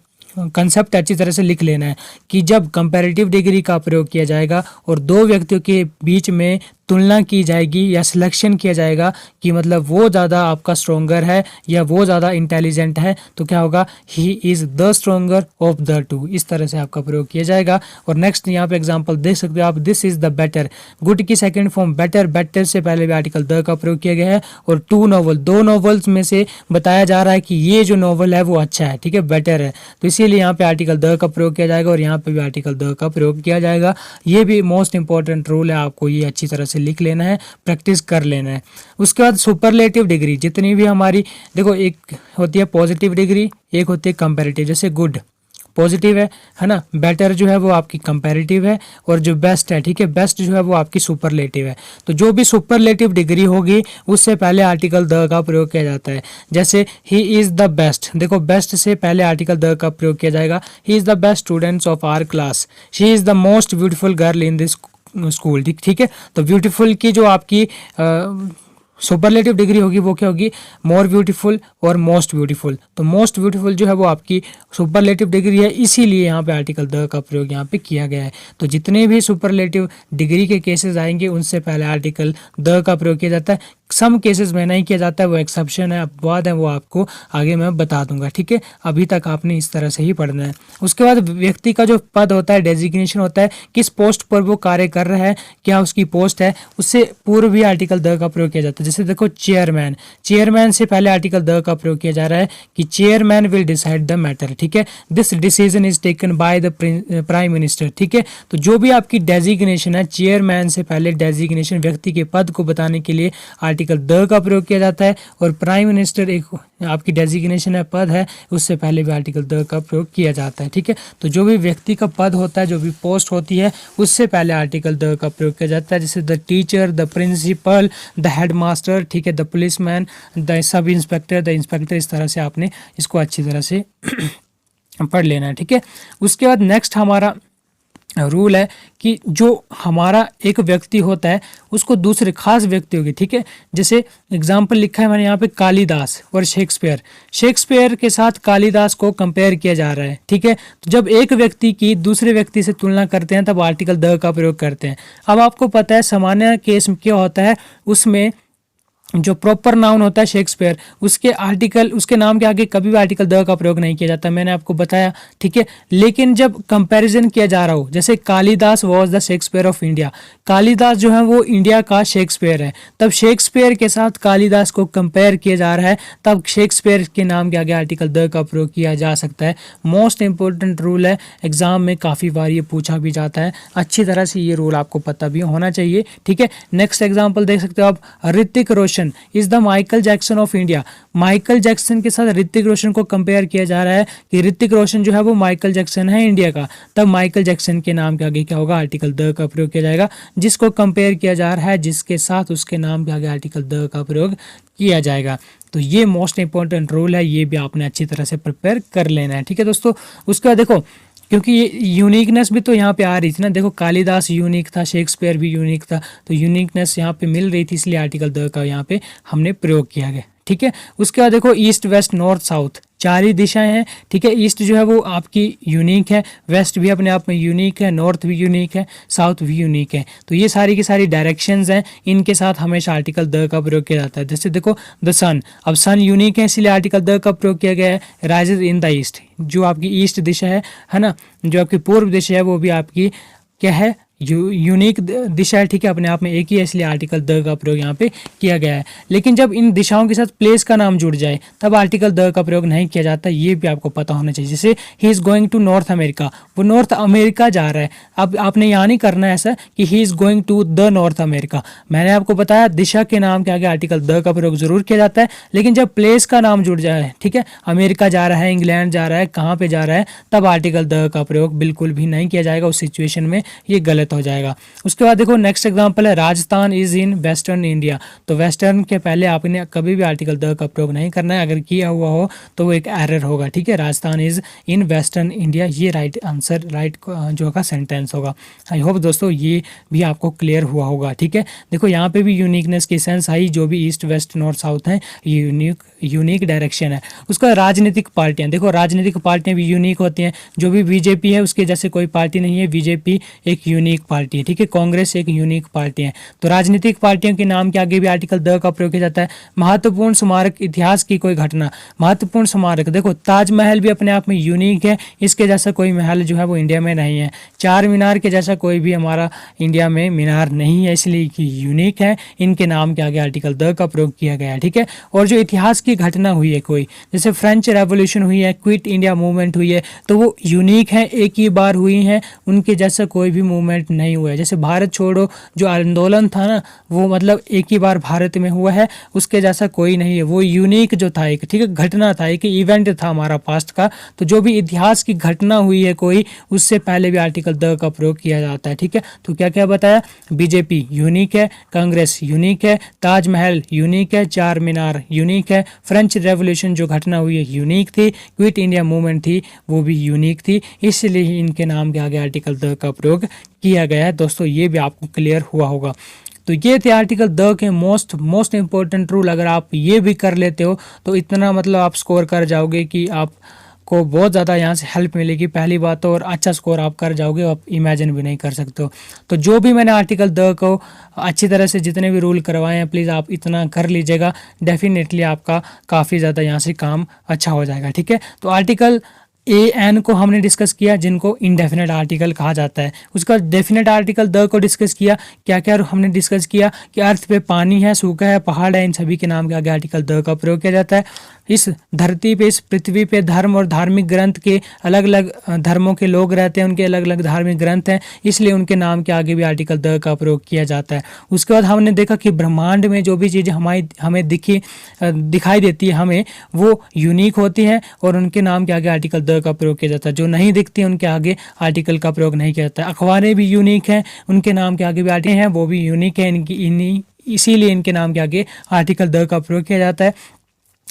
कंसेप्ट अच्छी तरह से लिख लेना है कि जब कंपैरेटिव डिग्री का प्रयोग किया जाएगा और दो व्यक्तियों के बीच में तुलना की जाएगी या सिलेक्शन किया जाएगा कि मतलब वो ज़्यादा आपका स्ट्रोंगर है या वो ज़्यादा इंटेलिजेंट है, तो क्या होगा, ही is the stronger of the two. इस तरह से आपका प्रयोग किया जाएगा। और नेक्स्ट यहाँ पे एग्जांपल देख सकते हो आप, this is the better, good की सेकंड फॉर्म बेटर, बेटर से पहले भी आर्टिकल द का प्रयोग किया गया है। और 2 नॉवल, 2 नॉवल्स में से बताया जा रहा है कि ये जो नॉवल है वो अच्छा है, ठीक है, बेटर है, तो इसीलिए यहाँ पे आर्टिकल द का प्रयोग किया जाएगा और यहाँ पे भी आर्टिकल द का प्रयोग किया जाएगा। ये भी मोस्ट इंपॉर्टेंट रूल है, आपको ये अच्छी तरह से लिख लेना है, प्रैक्टिस कर लेना है। उसके बाद सुपरलेटिव डिग्री, जितनी भी हमारी, देखो एक होती है पॉजिटिव डिग्री, एक होती है कंपैरेटिव। जैसे गुड पॉजिटिव है ना, बेटर जो है वो आपकी कंपैरेटिव है, और जो बेस्ट है, ठीक है, बेस्ट जो है वो आपकी सुपरलेटिव है। तो जो भी सुपरलेटिव डिग्री होगी उससे पहले आर्टिकल द का प्रयोग किया जाता है। जैसे ही इज़ द बेस्ट, देखो बेस्ट से पहले आर्टिकल द का प्रयोग किया जाएगा। He is the best students of our class, she is the most beautiful girl in this school, ठीक है। तो ब्यूटीफुल की जो आपकी सुपरलेटिव डिग्री होगी वो क्या होगी, मोर ब्यूटीफुल और मोस्ट ब्यूटीफुल। तो मोस्ट ब्यूटीफुल जो है वो आपकी सुपरलेटिव डिग्री है, इसीलिए यहाँ पे आर्टिकल द का प्रयोग यहाँ पे किया गया है। तो जितने भी सुपरलेटिव डिग्री के केसेस आएंगे उनसे पहले आर्टिकल द का प्रयोग किया जाता है। सम केसेस में नहीं किया जाता है, वो एक्सेप्शन है, अपवाद है, वो आपको आगे मैं बता दूंगा, ठीक है। अभी तक आपने इस तरह से ही पढ़ना है। उसके बाद व्यक्ति का जो पद होता है, डेजिग्नेशन होता है, किस पोस्ट पर वो कार्य कर रहा है, क्या उसकी पोस्ट है, उससे पूर्व भी आर्टिकल द का प्रयोग किया जाता है। जैसे देखो चेयरमैन, चेयरमैन से पहले आर्टिकल द का प्रयोग किया जा रहा है कि chairman will decide the matter, ठीक है, this decision is taken by the prime minister, ठीक है। तो जो भी आपकी डेजिग्नेशन है, चेयरमैन से पहले डेजिग्नेशन व्यक्ति के पद को बताने के लिए आर्टिकल द का प्रयोग किया जाता है। और प्राइम मिनिस्टर एक आपकी डेजिग्नेशन है, पद है, उससे पहले भी आर्टिकल द का प्रयोग किया जाता है, ठीक है। तो जो भी व्यक्ति का पद होता है, जो भी पोस्ट होती है, उससे पहले आर्टिकल द का प्रयोग किया जाता है। जैसे the teacher, the principal, the headmaster, ठीक है, the policeman, the sub inspector, the inspector. इस तरह से आपने इसको अच्छी तरह से पढ़ लेना है, ठीक है। उसके बाद नेक्स्ट हमारा रूल है कि जो हमारा एक व्यक्ति होता है उसको दूसरे खास व्यक्तियों की, ठीक है, जैसे एग्जाम्पल लिखा है मैंने यहाँ पे, कालिदास और शेक्सपियर, शेक्सपियर के साथ कालिदास को कंपेयर किया जा रहा है, ठीक है। तो जब एक व्यक्ति की दूसरे व्यक्ति से तुलना करते हैं तब आर्टिकल द का प्रयोग करते हैं। अब आपको पता है सामान्य केस में क्या होता है, उसमें जो प्रॉपर नाउन होता है शेक्सपियर, उसके आर्टिकल, उसके नाम के आगे कभी भी आर्टिकल द का प्रयोग नहीं किया जाता, मैंने आपको बताया, ठीक है। लेकिन जब कंपैरिजन किया जा रहा हो, जैसे Kalidas was the Shakespeare of India, Kalidas जो है वो इंडिया का शेक्सपियर है, तब शेक्सपियर के साथ कालिदास को कंपेयर किया जा रहा है, तब शेक्सपियर के नाम के आगे आर्टिकल द का प्रयोग किया जा सकता है। मोस्ट इंपॉर्टेंट रूल है, एग्जाम में काफ़ी बार ये पूछा भी जाता है, अच्छी तरह से ये रूल आपको पता भी होना चाहिए, ठीक है। नेक्स्ट एग्जाम्पल देख सकते हो आप, Hrithik Roshan is the Michael Jackson of India, Michael Jackson के साथ ऋतिक रोशन को कंपेयर किया जा रहा है कि ऋतिक रोशन जो है वो माइकल जैक्सन है इंडिया का, तब माइकल जैक्सन के नाम के आगे क्या होगा, आर्टिकल द का प्रयोग किया जाएगा। जिसको कंपेयर किया जा रहा है जिसके साथ, उसके नाम के आगे आर्टिकल द का प्रयोग किया जाएगा। तो ये मोस्ट इंपॉर्टेंट रूल है, ये भी आपने अच्छी तरह से प्रिपेयर कर लेना है, ठीक है दोस्तों। उसके बाद देखो, क्योंकि ये यूनिकनेस भी तो यहाँ पे आ रही थी ना, देखो कालिदास यूनिक था, शेक्सपियर भी यूनिक था, तो यूनिकनेस यहाँ पे मिल रही थी, इसलिए आर्टिकल द का यहाँ पे हमने प्रयोग किया गया, ठीक है। उसके बाद देखो ईस्ट वेस्ट नॉर्थ साउथ, 4 ही दिशाएं हैं, ठीक है। ईस्ट जो है वो आपकी यूनिक है, वेस्ट भी अपने आप में यूनिक है, नॉर्थ भी यूनिक है, साउथ भी यूनिक है। तो ये सारी की सारी डायरेक्शंस हैं, इनके साथ हमेशा आर्टिकल द का प्रयोग किया जाता है। जैसे देखो द सन, अब सन यूनिक है इसलिए आर्टिकल द का प्रयोग किया गया है। राइजेज इन द ईस्ट, जो आपकी ईस्ट दिशा है ना, जो आपकी पूर्व दिशा है वो भी आपकी क्या है, यूनिक दिशा है, ठीक है, अपने आप में एक ही है, इसलिए आर्टिकल द का प्रयोग यहाँ पे किया गया है। लेकिन जब इन दिशाओं के साथ प्लेस का नाम जुड़ जाए तब आर्टिकल द का प्रयोग नहीं किया जाता, ये भी आपको पता होना चाहिए। जैसे he is going to North America, वो नॉर्थ अमेरिका जा रहा है। अब आपने यहाँ नहीं करना है ऐसा कि he is going to the North America. मैंने आपको बताया दिशा के नाम के आगे आर्टिकल द का प्रयोग जरूर किया जाता है, लेकिन जब प्लेस का नाम जुड़ जाए, ठीक है, अमेरिका जा रहा है, इंग्लैंड जा रहा है, कहाँ पे जा रहा है, तब आर्टिकल द का प्रयोग बिल्कुल भी नहीं किया जाएगा। उस सिचुएशन में ये गलत हो जाएगा। उसके बाद देखो नेक्स्ट एग्जांपल है Rajasthan is in western India. तो वेस्टर्न के पहले आपने कभी भी आर्टिकल द का प्रयोग नहीं करना है, अगर किया हुआ हो तो वो एक एरर होगा, ठीक है। Rajasthan is in western India, ये राइट आंसर, राइट जो होगा सेंटेंस होगा। आई होप दोस्तों ये भी आपको क्लियर हुआ होगा, ठीक है। देखो यहाँ पे भी यूनिकनेस की सेंस आई, जो भी ईस्ट वेस्ट नॉर्थ साउथ है ये यूनिक डायरेक्शन है। उसका राजनीतिक पार्टियां, देखो राजनीतिक पार्टियां भी यूनिक होती हैं। जो भी बीजेपी है उसके जैसे कोई पार्टी नहीं है, बीजेपी एक यूनिक पार्टी है, ठीक है। कांग्रेस एक यूनिक पार्टी है। तो राजनीतिक पार्टियों के नाम के आगे भी आर्टिकल द का प्रयोग किया जाता है। महत्वपूर्ण स्मारक, इतिहास की कोई घटना, महत्वपूर्ण स्मारक, देखो ताजमहल भी अपने आप में यूनिक है, इसके जैसा कोई महल जो है वो इंडिया में नहीं है। चार मीनार के जैसा कोई भी हमारा इंडिया में मीनार नहीं है, इसलिए कि यूनिक है, इनके नाम के आगे आर्टिकल द का प्रयोग किया गया है, ठीक है। और जो इतिहास की घटना हुई है कोई, जैसे फ्रेंच रेवोल्यूशन हुई है, क्विट इंडिया मूवमेंट हुई है, तो वो यूनिक है, एक ही बार हुई है, उनके जैसा कोई भी मूवमेंट नहीं हुआ है। जैसे भारत छोड़ो जो आंदोलन था ना, वो मतलब एक ही बार भारत में हुआ है, उसके जैसा कोई नहीं है, वो यूनिक जो था एक, ठीक है, घटना था, एक इवेंट था हमारा पास्ट का। तो जो भी इतिहास की घटना हुई है कोई, उससे पहले भी आर्टिकल द का प्रयोग किया जाता है, ठीक है। तो क्या क्या बताया, बीजेपी यूनिक है, कांग्रेस यूनिक है, ताजमहल यूनिक है, चार मीनार यूनिक है, फ्रेंच रेवोल्यूशन जो घटना हुई है यूनिक थी, क्विट इंडिया मूवमेंट थी वो भी यूनिक थी, इसलिए इनके नाम के आगे आर्टिकल द का प्रयोग किया गया है। दोस्तों ये भी आपको क्लियर हुआ होगा। तो ये थे आर्टिकल द के मोस्ट इंपॉर्टेंट रूल। अगर आप ये भी कर लेते हो तो इतना मतलब आप स्कोर कर जाओगे कि आप को बहुत ज़्यादा यहाँ से हेल्प मिलेगी पहली बात तो, और अच्छा स्कोर आप कर जाओगे, आप इमेजिन भी नहीं कर सकते हो। तो जो भी मैंने आर्टिकल द को अच्छी तरह से जितने भी रूल करवाए हैं प्लीज़ आप इतना कर लीजिएगा, डेफिनेटली आपका काफ़ी ज़्यादा यहाँ से काम अच्छा हो जाएगा, ठीक है। तो आर्टिकल ए एन को हमने डिस्कस किया, जिनको इनडेफिनेट आर्टिकल कहा जाता है। उसका डेफिनेट आर्टिकल द को डिस्कस किया, क्या क्या हमने डिस्कस किया कि अर्थ पे पानी है, सूखा है, पहाड़ है, इन सभी के नाम के आगे आर्टिकल द का प्रयोग किया जाता है। इस धरती पे, इस पृथ्वी पे धर्म और धार्मिक ग्रंथ के अलग अलग धर्मों के लोग रहते हैं, उनके अलग अलग धार्मिक ग्रंथ हैं, इसलिए उनके नाम के आगे भी आर्टिकल द का प्रयोग किया जाता है। उसके बाद हमने देखा कि ब्रह्मांड में जो भी चीज़ें हमें दिखाई देती है हमें, वो यूनिक होती हैं और उनके नाम के आगे आर्टिकल द का प्रयोग किया जाता है। जो नहीं दिखती उनके आगे आर्टिकल का प्रयोग नहीं किया जाता है। अखबारें भी यूनिक हैं, उनके नाम के आगे भी आर्टिकल हैं, वो भी यूनिक है, इसीलिए इनके नाम के आगे आर्टिकल द का प्रयोग किया जाता है।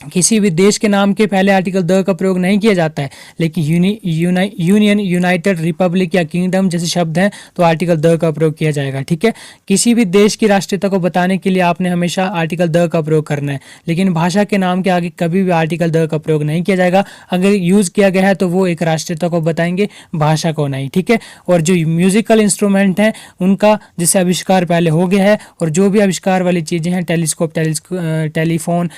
किसी भी देश के नाम के पहले आर्टिकल द का प्रयोग नहीं किया जाता है, लेकिन यूनियन, यूनाइटेड, रिपब्लिक या किंगडम जैसे शब्द हैं तो आर्टिकल द का प्रयोग किया जाएगा, ठीक है। किसी भी देश की राष्ट्रीयता को बताने के लिए आपने हमेशा आर्टिकल द का प्रयोग करना है, लेकिन भाषा के नाम के आगे कभी भी आर्टिकल द का प्रयोग नहीं किया जाएगा। अगर यूज़ किया गया है तो वो एक राष्ट्रीयता को बताएंगे, भाषा को नहीं, ठीक है। और जो म्यूजिकल इंस्ट्रूमेंट हैं उनका जैसे आविष्कार पहले हो गया है, और जो भी आविष्कार वाली चीज़ें हैं, टेलीस्कोप, टेलीफोन,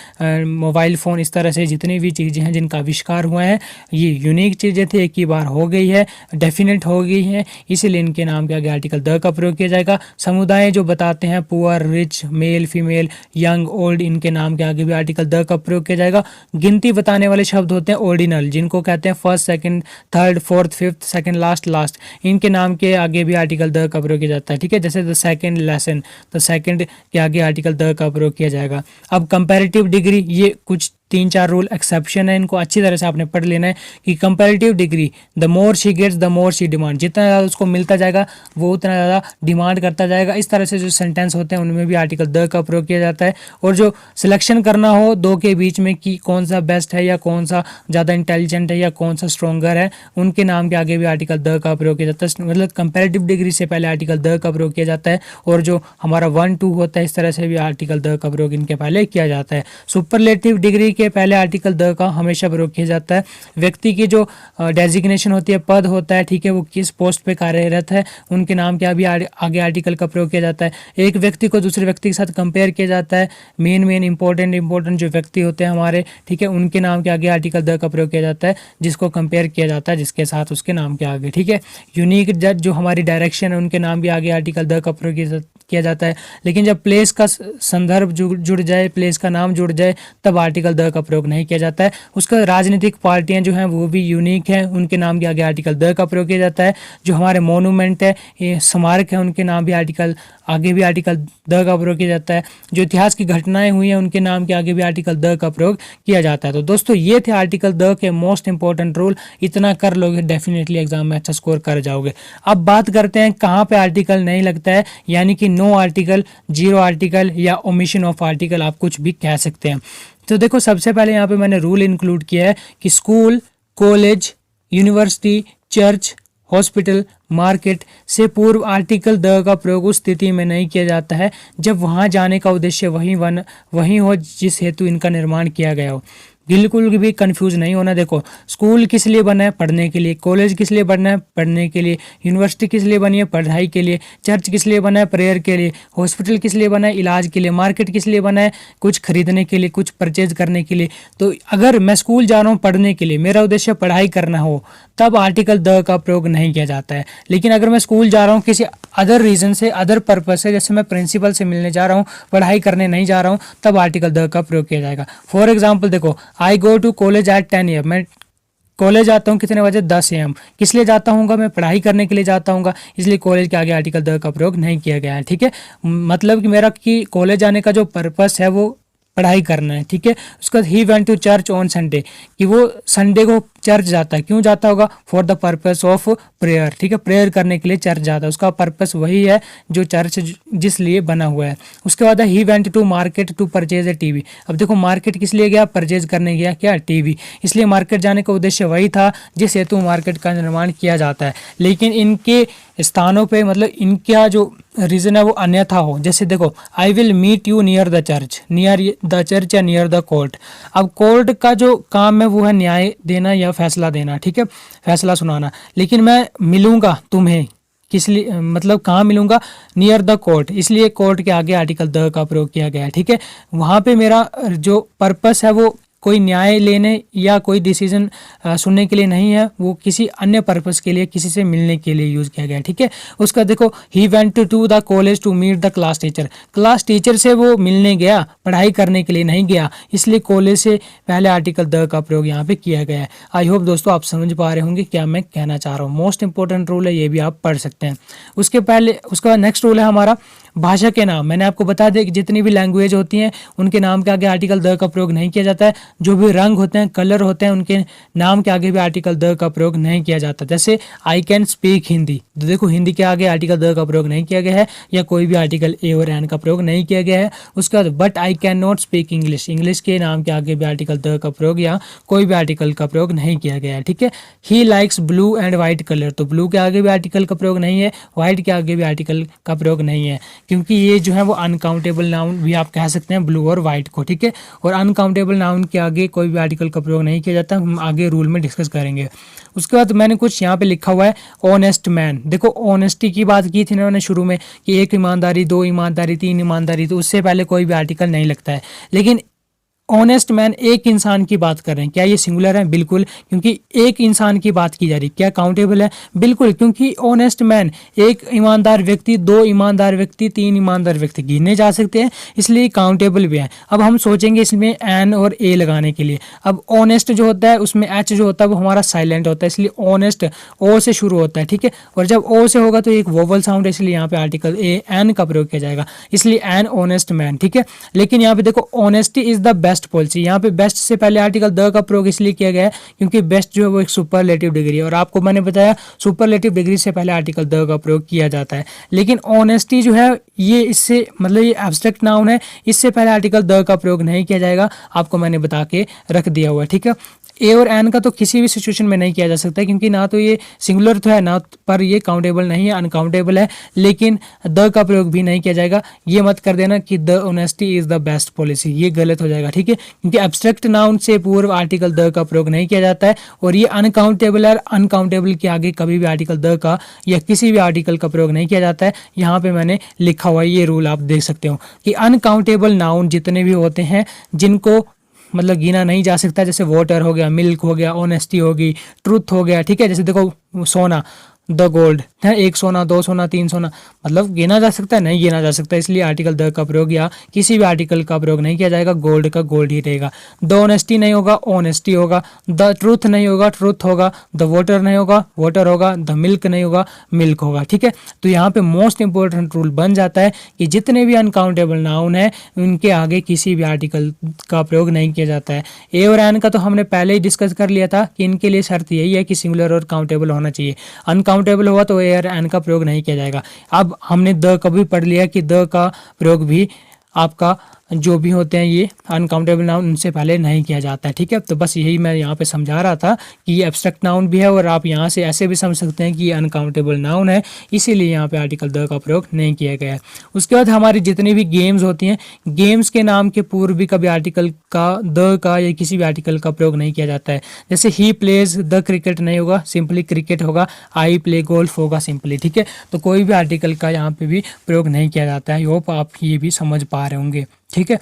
मोबाइल फ़ोन, इस तरह से जितनी भी चीज़ें हैं जिनका आविष्कार हुआ है, ये यूनिक चीज़ें थी, एक ही बार हो गई है, डेफिनेट हो गई है, इसीलिए इनके नाम के आगे आर्टिकल द का प्रयोग किया जाएगा। समुदाय जो बताते हैं, poor, rich, male, female, young, old, इनके नाम के आगे भी आर्टिकल द का प्रयोग किया जाएगा। गिनती बताने वाले शब्द होते हैं ऑर्डिनल, जिनको कहते हैं first, second, third, fourth, fifth, second, last, इनके नाम के आगे भी आर्टिकल द का प्रयोग किया जाता है, ठीक है। जैसे द सेकंड लेसन, तो सेकंड के आगे आर्टिकल द का प्रयोग किया जाएगा। अब कंपैरेटिव डिग्री, ये कुछ 3-4 रूल एक्सेप्शन है, इनको अच्छी तरह से आपने पढ़ लेना है कि comparative degree, the more she gets the more she demand, जितना ज़्यादा उसको मिलता जाएगा वो उतना ज़्यादा डिमांड करता जाएगा। इस तरह से जो सेंटेंस होते हैं उनमें भी आर्टिकल द का प्रयोग किया जाता है। और जो सिलेक्शन करना हो दो के बीच में कि कौन सा बेस्ट है या कौन सा ज़्यादा इंटेलिजेंट है या कौन सा स्ट्रॉन्गर है, उनके नाम के आगे भी आर्टिकल द का प्रयोग किया जाता है। मतलब कंपैरेटिव डिग्री से पहले आर्टिकल द का प्रयोग किया जाता है, और जो हमारा 1-2 होता है इस तरह से भी आर्टिकल द का प्रयोग इनके पहले किया जाता है। सुपरलेटिव डिग्री के पहले आर्टिकल द का हमेशा प्रयोग किया जाता है। व्यक्ति की जो डेजिग्नेशन होती है, पद होता है, ठीक है, वो किस पोस्ट पे कार्यरत है, उनके नाम के भी आगे आर्टिकल का प्रयोग किया जाता है। एक व्यक्ति को दूसरे व्यक्ति के साथ कंपेयर किया जाता है। मेन इंपॉर्टेंट जो व्यक्ति होते हैं हमारे, ठीक है, उनके नाम के आगे आर्टिकल द का प्रयोग किया जाता है, जिसको कंपेयर किया जाता है जिसके साथ उसके नाम के आगे, ठीक है। यूनिक जज जो हमारी डायरेक्शन है, उनके नाम भी आगे आर्टिकल द का प्रयोग किया जाता है। लेकिन जब प्लेस का संदर्भ जुड़ जाए, प्लेस का नाम जुड़ जाए, तब आर्टिकल द का प्रयोग नहीं किया जाता है। उसका राजनीतिक पार्टियां जो हैं वो भी यूनिक हैं, उनके नाम के आगे आर्टिकल द का प्रयोग किया जाता है। जो हमारे मोनूमेंट है, ये स्मारक है, उनके नाम भी आगे भी आर्टिकल द का प्रयोग किया जाता है। जो इतिहास की घटनाएं हुई हैं, उनके नाम के आगे भी आर्टिकल द का प्रयोग किया जाता है। तो दोस्तों ये थे आर्टिकल द के मोस्ट इंपॉर्टेंट रूल। इतना कर लोगे डेफिनेटली एग्जाम में अच्छा स्कोर कर जाओगे। अब बात करते हैं कहाँ पे आर्टिकल नहीं लगता है, यानी कि नो आर्टिकल, जीरो आर्टिकल या ओमिशन ऑफ आर्टिकल, आप कुछ भी कह सकते हैं। तो देखो सबसे पहले यहाँ पे मैंने रूल इंक्लूड किया है कि school, college, university, church, hospital, market से पूर्व आर्टिकल द का प्रयोग उस स्थिति में नहीं किया जाता है जब वहां जाने का उद्देश्य वही हो जिस हेतु इनका निर्माण किया गया हो। बिल्कुल भी कंफ्यूज नहीं होना। देखो स्कूल किस लिए बना है, पढ़ने के लिए। कॉलेज किस लिए बना है, पढ़ने के लिए। यूनिवर्सिटी किस लिए बनी है, पढ़ाई के लिए। चर्च किस लिए बना है, प्रेयर के लिए। हॉस्पिटल किस लिए बना है, इलाज के लिए। मार्केट किस लिए बना है, कुछ खरीदने के लिए, कुछ परचेज करने के लिए। तो अगर मैं स्कूल जा रहा हूँ पढ़ने के लिए, मेरा उद्देश्य पढ़ाई करना हो, तब आर्टिकल द का प्रयोग नहीं किया जाता है। लेकिन अगर मैं स्कूल जा रहा हूँ किसी अदर रीजन से, अदर पर्पज से, जैसे मैं प्रिंसिपल से मिलने जा रहा हूँ, पढ़ाई करने नहीं जा रहा हूँ, तब आर्टिकल द का प्रयोग किया जाएगा। फॉर एग्जाम्पल देखो, I go to college at 10 AM, मैं कॉलेज जाता हूँ कितने बजे, 10 AM। किस लिए जाता हूँ, मैं पढ़ाई करने के लिए जाता हूँ, इसलिए कॉलेज के आगे आर्टिकल द का प्रयोग नहीं किया गया है, ठीक है। मतलब कि मेरा कि कॉलेज जाने का जो पर्पस है वो पढ़ाई करना है, ठीक है। उसके बाद he went to church on Sunday, कि वो संडे को चर्च जाता है। क्यों जाता होगा, for the purpose of prayer, ठीक है, प्रेयर करने के लिए चर्च जाता है। उसका पर्पस वही है जो चर्च जिस लिए बना हुआ है। उसके बाद he went to market to purchase a TV. अब देखो मार्केट किस लिए गया, परचेज करने गया, क्या, टीवी। इसलिए मार्केट जाने का उद्देश्य वही था जिस हेतु मार्केट का निर्माण किया जाता है। लेकिन इनके स्थानों पे, मतलब इनका जो रीजन है वो अन्यथा हो। जैसे देखो, I will meet you near the church, near the church या नियर द कोर्ट। अब कोर्ट का जो काम है वो है न्याय देना या फैसला देना, ठीक है, फैसला सुनाना। लेकिन मैं मिलूंगा तुम्हें किस लिए, मतलब कहाँ मिलूंगा, नियर द कोर्ट, इसलिए कोर्ट के आगे आर्टिकल द का प्रयोग किया गया है, ठीक है। वहाँ पे मेरा जो पर्पस है वो कोई न्याय लेने या कोई डिसीजन सुनने के लिए नहीं है, वो किसी अन्य पर्पस के लिए, किसी से मिलने के लिए यूज किया गया है, ठीक है। उसका देखो, he went to the college to meet the class teacher. Class teacher से वो मिलने गया, पढ़ाई करने के लिए नहीं गया, इसलिए कॉलेज से पहले आर्टिकल द का प्रयोग यहाँ पे किया गया है। आई होप दोस्तों आप समझ पा रहे होंगे क्या मैं कहना चाह रहा हूँ। मोस्ट इंपॉर्टेंट रूल है, ये भी आप पढ़ सकते हैं। उसका नेक्स्ट रूल है हमारा भाषा के नाम। मैंने आपको बता दिया कि जितनी भी लैंग्वेज होती हैं उनके नाम के आगे आर्टिकल द का प्रयोग नहीं किया जाता है। जो भी रंग होते हैं, कलर होते हैं, उनके नाम के आगे भी आर्टिकल द का प्रयोग नहीं किया जाता। जैसे आई कैन स्पीक हिंदी, तो देखो हिंदी के आगे आर्टिकल द का प्रयोग नहीं किया गया है, या कोई भी आर्टिकल ए और एन का प्रयोग नहीं किया गया है। उसके बाद but I can not speak English, English के नाम के आगे भी आर्टिकल द का प्रयोग या कोई भी आर्टिकल का प्रयोग नहीं किया गया है, ठीक है। He likes blue and white colour, तो ब्लू के आगे भी आर्टिकल का प्रयोग नहीं है, व्हाइट के आगे भी आर्टिकल का प्रयोग नहीं है, क्योंकि ये जो है वो अनकाउंटेबल नाउन भी आप कह सकते हैं ब्लू और व्हाइट को, ठीक है। और अनकाउंटेबल नाउन के आगे कोई भी आर्टिकल का प्रयोग नहीं किया जाता, हम आगे रूल में डिस्कस करेंगे। उसके बाद मैंने कुछ यहाँ पे लिखा हुआ है ऑनेस्ट मैन। देखो ऑनेस्टी की बात की थी इन्होंने शुरू में कि एक ईमानदारी, दो ईमानदारी, तीन ईमानदारी, तो उससे पहले कोई भी आर्टिकल नहीं लगता है। लेकिन ऑनेस्ट मैन एक इंसान की बात कर रहे हैं, क्या ये सिंगुलर है? बिल्कुल, क्योंकि एक इंसान की बात की जा रही है। क्या काउंटेबल है? बिल्कुल, क्योंकि ऑनेस्ट मैन एक ईमानदार व्यक्ति, दो ईमानदार व्यक्ति, तीन ईमानदार व्यक्ति गिने जा सकते हैं, इसलिए काउंटेबल भी है। अब हम सोचेंगे इसमें एन और ए लगाने के लिए। अब ऑनेस्ट जो होता है उसमें एच जो होता है वो हमारा साइलेंट होता है, इसलिए ऑनेस्ट ओ से शुरू होता है, ठीक है। और जब ओ से होगा तो एक वोवल साउंड है, इसलिए यहाँ पे आर्टिकल ए एन का प्रयोग किया जाएगा, इसलिए एन ऑनेस्ट मैन, ठीक है। लेकिन यहाँ पे देखो honesty is the best policy, यहाँ पे बेस्ट से पहले आर्टिकल द का प्रयोग इसलिए किया गया है क्योंकि बेस्ट जो है वो एक सुपरलेटिव डिग्री है, और आपको मैंने बताया सुपरलेटिव डिग्री से पहले आर्टिकल द का प्रयोग किया जाता है। लेकिन ऑनेस्टी जो है ये इससे, मतलब ये एब्स्ट्रैक्ट नाउन है, इससे पहले आर्टिकल द का प्रयोग नहीं किया जाएगा, आपको मैंने बता के रख दिया हुआ है, ठीक है। ए और एन का तो किसी भी सिचुएशन में नहीं किया जा सकता, क्योंकि ना तो ये सिंगुलर तो है ना पर ये काउंटेबल नहीं है, अनकाउंटेबल है। लेकिन द का प्रयोग भी नहीं किया जाएगा। ये मत कर देना कि the honesty is the best policy, ये गलत हो जाएगा, ठीक है। क्योंकि एब्स्ट्रैक्ट नाउन से पूर्व आर्टिकल द का प्रयोग नहीं किया जाता है, और ये अनकाउंटेबल है। अनकाउंटेबल के आगे कभी भी आर्टिकल द का या किसी भी आर्टिकल का प्रयोग नहीं किया जाता है। यहाँ पे मैंने लिखा हुआ है, ये रूल आप देख सकते हो कि अनकाउंटेबल नाउन जितने भी होते हैं जिनको मतलब गिना नहीं जा सकता, जैसे वाटर हो गया, मिल्क हो गया, ऑनेस्टी होगी, ट्रूथ हो गया, ठीक है। जैसे देखो सोना, द गोल्ड है, 1 सोना, 2 सोना, 3 सोना, मतलब गिना जा सकता है, नहीं गिना जा सकता, इसलिए आर्टिकल द का प्रयोग या किसी भी आर्टिकल का प्रयोग नहीं किया जाएगा। गोल्ड का गोल्ड ही रहेगा। द ऑनेस्टी नहीं होगा, ऑनेस्टी होगा। द ट्रूथ नहीं होगा, ट्रूथ होगा। द वाटर नहीं होगा, वाटर होगा। द मिल्क नहीं होगा, मिल्क होगा, ठीक है। तो यहाँ पे मोस्ट इंपॉर्टेंट रूल बन जाता है कि जितने भी अनकाउंटेबल नाउन है उनके आगे किसी भी आर्टिकल का प्रयोग नहीं किया जाता है। ए और एन का तो हमने पहले ही डिस्कस कर लिया था कि इनके लिए शर्त यही है कि सिंगुलर और काउंटेबल होना चाहिए। अनकाउंटेबल हुआ तो ए और एन का प्रयोग नहीं किया जाएगा। अब हमने द का भी पढ़ लिया कि द का प्रयोग भी आपका जो भी होते हैं ये अनकाउंटेबल नाउन, उनसे पहले नहीं किया जाता है, ठीक है। तो बस यही मैं यहाँ पे समझा रहा था कि ये एब्स्ट्रैक्ट नाउन भी है, और आप यहाँ से ऐसे भी समझ सकते हैं कि ये अनकाउंटेबल नाउन है, इसीलिए यहाँ पे आर्टिकल द का प्रयोग नहीं किया गया है। उसके बाद हमारी जितनी भी गेम्स होती हैं, गेम्स के नाम के पूर्व भी कभी आर्टिकल का द का या किसी भी आर्टिकल का प्रयोग नहीं किया जाता है। जैसे ही प्लेज द क्रिकेट नहीं होगा, सिंपली क्रिकेट होगा। आई प्ले गोल्फ होगा, सिंपली, ठीक है। तो कोई भी आर्टिकल का यहाँ पे भी प्रयोग नहीं किया जाता है। आई होप आप ये भी समझ पा रहे होंगे, ठीक है।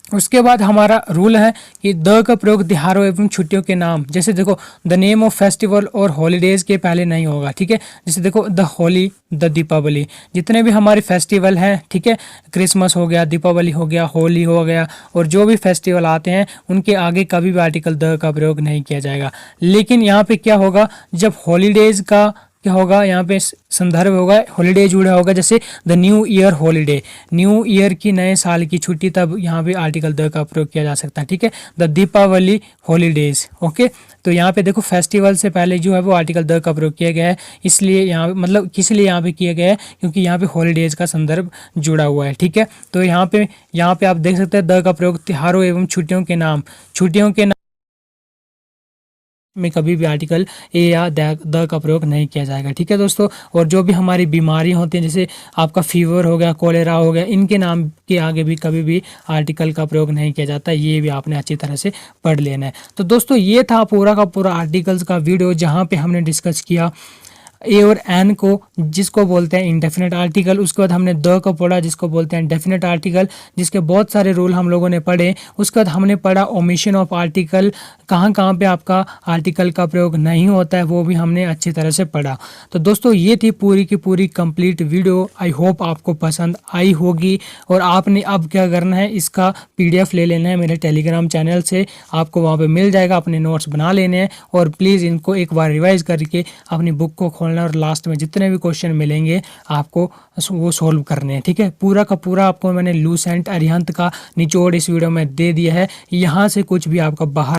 उसके बाद हमारा रूल है कि द का प्रयोग त्योहारों एवं छुट्टियों के नाम, जैसे देखो द नेम ऑफ फेस्टिवल और हॉलीडेज के पहले नहीं होगा, ठीक है। जैसे देखो द होली, द दीपावली, जितने भी हमारे फेस्टिवल हैं, ठीक है, क्रिसमस हो गया, दीपावली हो गया, होली हो गया, और जो भी फेस्टिवल आते हैं उनके आगे कभी भी आर्टिकल द का प्रयोग नहीं किया जाएगा। लेकिन यहाँ पे क्या होगा, जब हॉलीडेज का क्या होगा, यहाँ पे संदर्भ होगा, हॉलीडे जुड़ा होगा, जैसे the new year holiday, new year की नए साल की छुट्टी, तब यहाँ पे आर्टिकल द का प्रयोग किया जा सकता है, ठीक है। The Deepawali holidays, okay. तो यहाँ पे देखो फेस्टिवल से पहले जो है वो आर्टिकल द का प्रयोग किया गया है, इसलिए यहाँ मतलब किस लिए यहाँ पे किया गया है, क्योंकि यहाँ पे हॉलीडेज का संदर्भ जुड़ा हुआ है, ठीक है। तो यहाँ पे आप देख सकते हैं द का प्रयोग त्योहारों एवं छुट्टियों के नाम, छुट्टियों के में कभी भी आर्टिकल ए या द का प्रयोग नहीं किया जाएगा, ठीक है दोस्तों। और जो भी हमारी बीमारी होती हैं, जैसे आपका फीवर हो गया, कोलेरा हो गया, इनके नाम के आगे भी कभी भी आर्टिकल का प्रयोग नहीं किया जाता, ये भी आपने अच्छी तरह से पढ़ लेना है। तो दोस्तों ये था पूरा का पूरा आर्टिकल्स का वीडियो, जहाँ पे हमने डिस्कस किया ए और एन को, जिसको बोलते हैं इंडेफिनेट आर्टिकल। उसके बाद हमने द को पढ़ा, जिसको बोलते हैं डेफिनेट आर्टिकल, जिसके बहुत सारे रूल हम लोगों ने पढ़े। उसके बाद हमने पढ़ा ओमिशन ऑफ आर्टिकल, कहाँ कहाँ पे आपका आर्टिकल का प्रयोग नहीं होता है, वो भी हमने अच्छी तरह से पढ़ा। तो दोस्तों ये थी पूरी की पूरी कंप्लीट वीडियो। आई होप आपको पसंद आई होगी। और आपने अब क्या करना है, इसका PDF ले लेना है मेरे टेलीग्राम चैनल से, आपको वहाँ पे मिल जाएगा। अपने नोट्स बना लेने हैं और प्लीज़ इनको एक बार रिवाइज करके अपनी बुक को खोलना, और लास्ट में जितने भी क्वेश्चन मिलेंगे आपको वो सोल्व करने हैं, ठीक है। पूरा का पूरा आपको मैंने लूसेंट अरिहंत का निचोड़ इस वीडियो में दे दिया है। यहाँ से कुछ भी आपका बाहर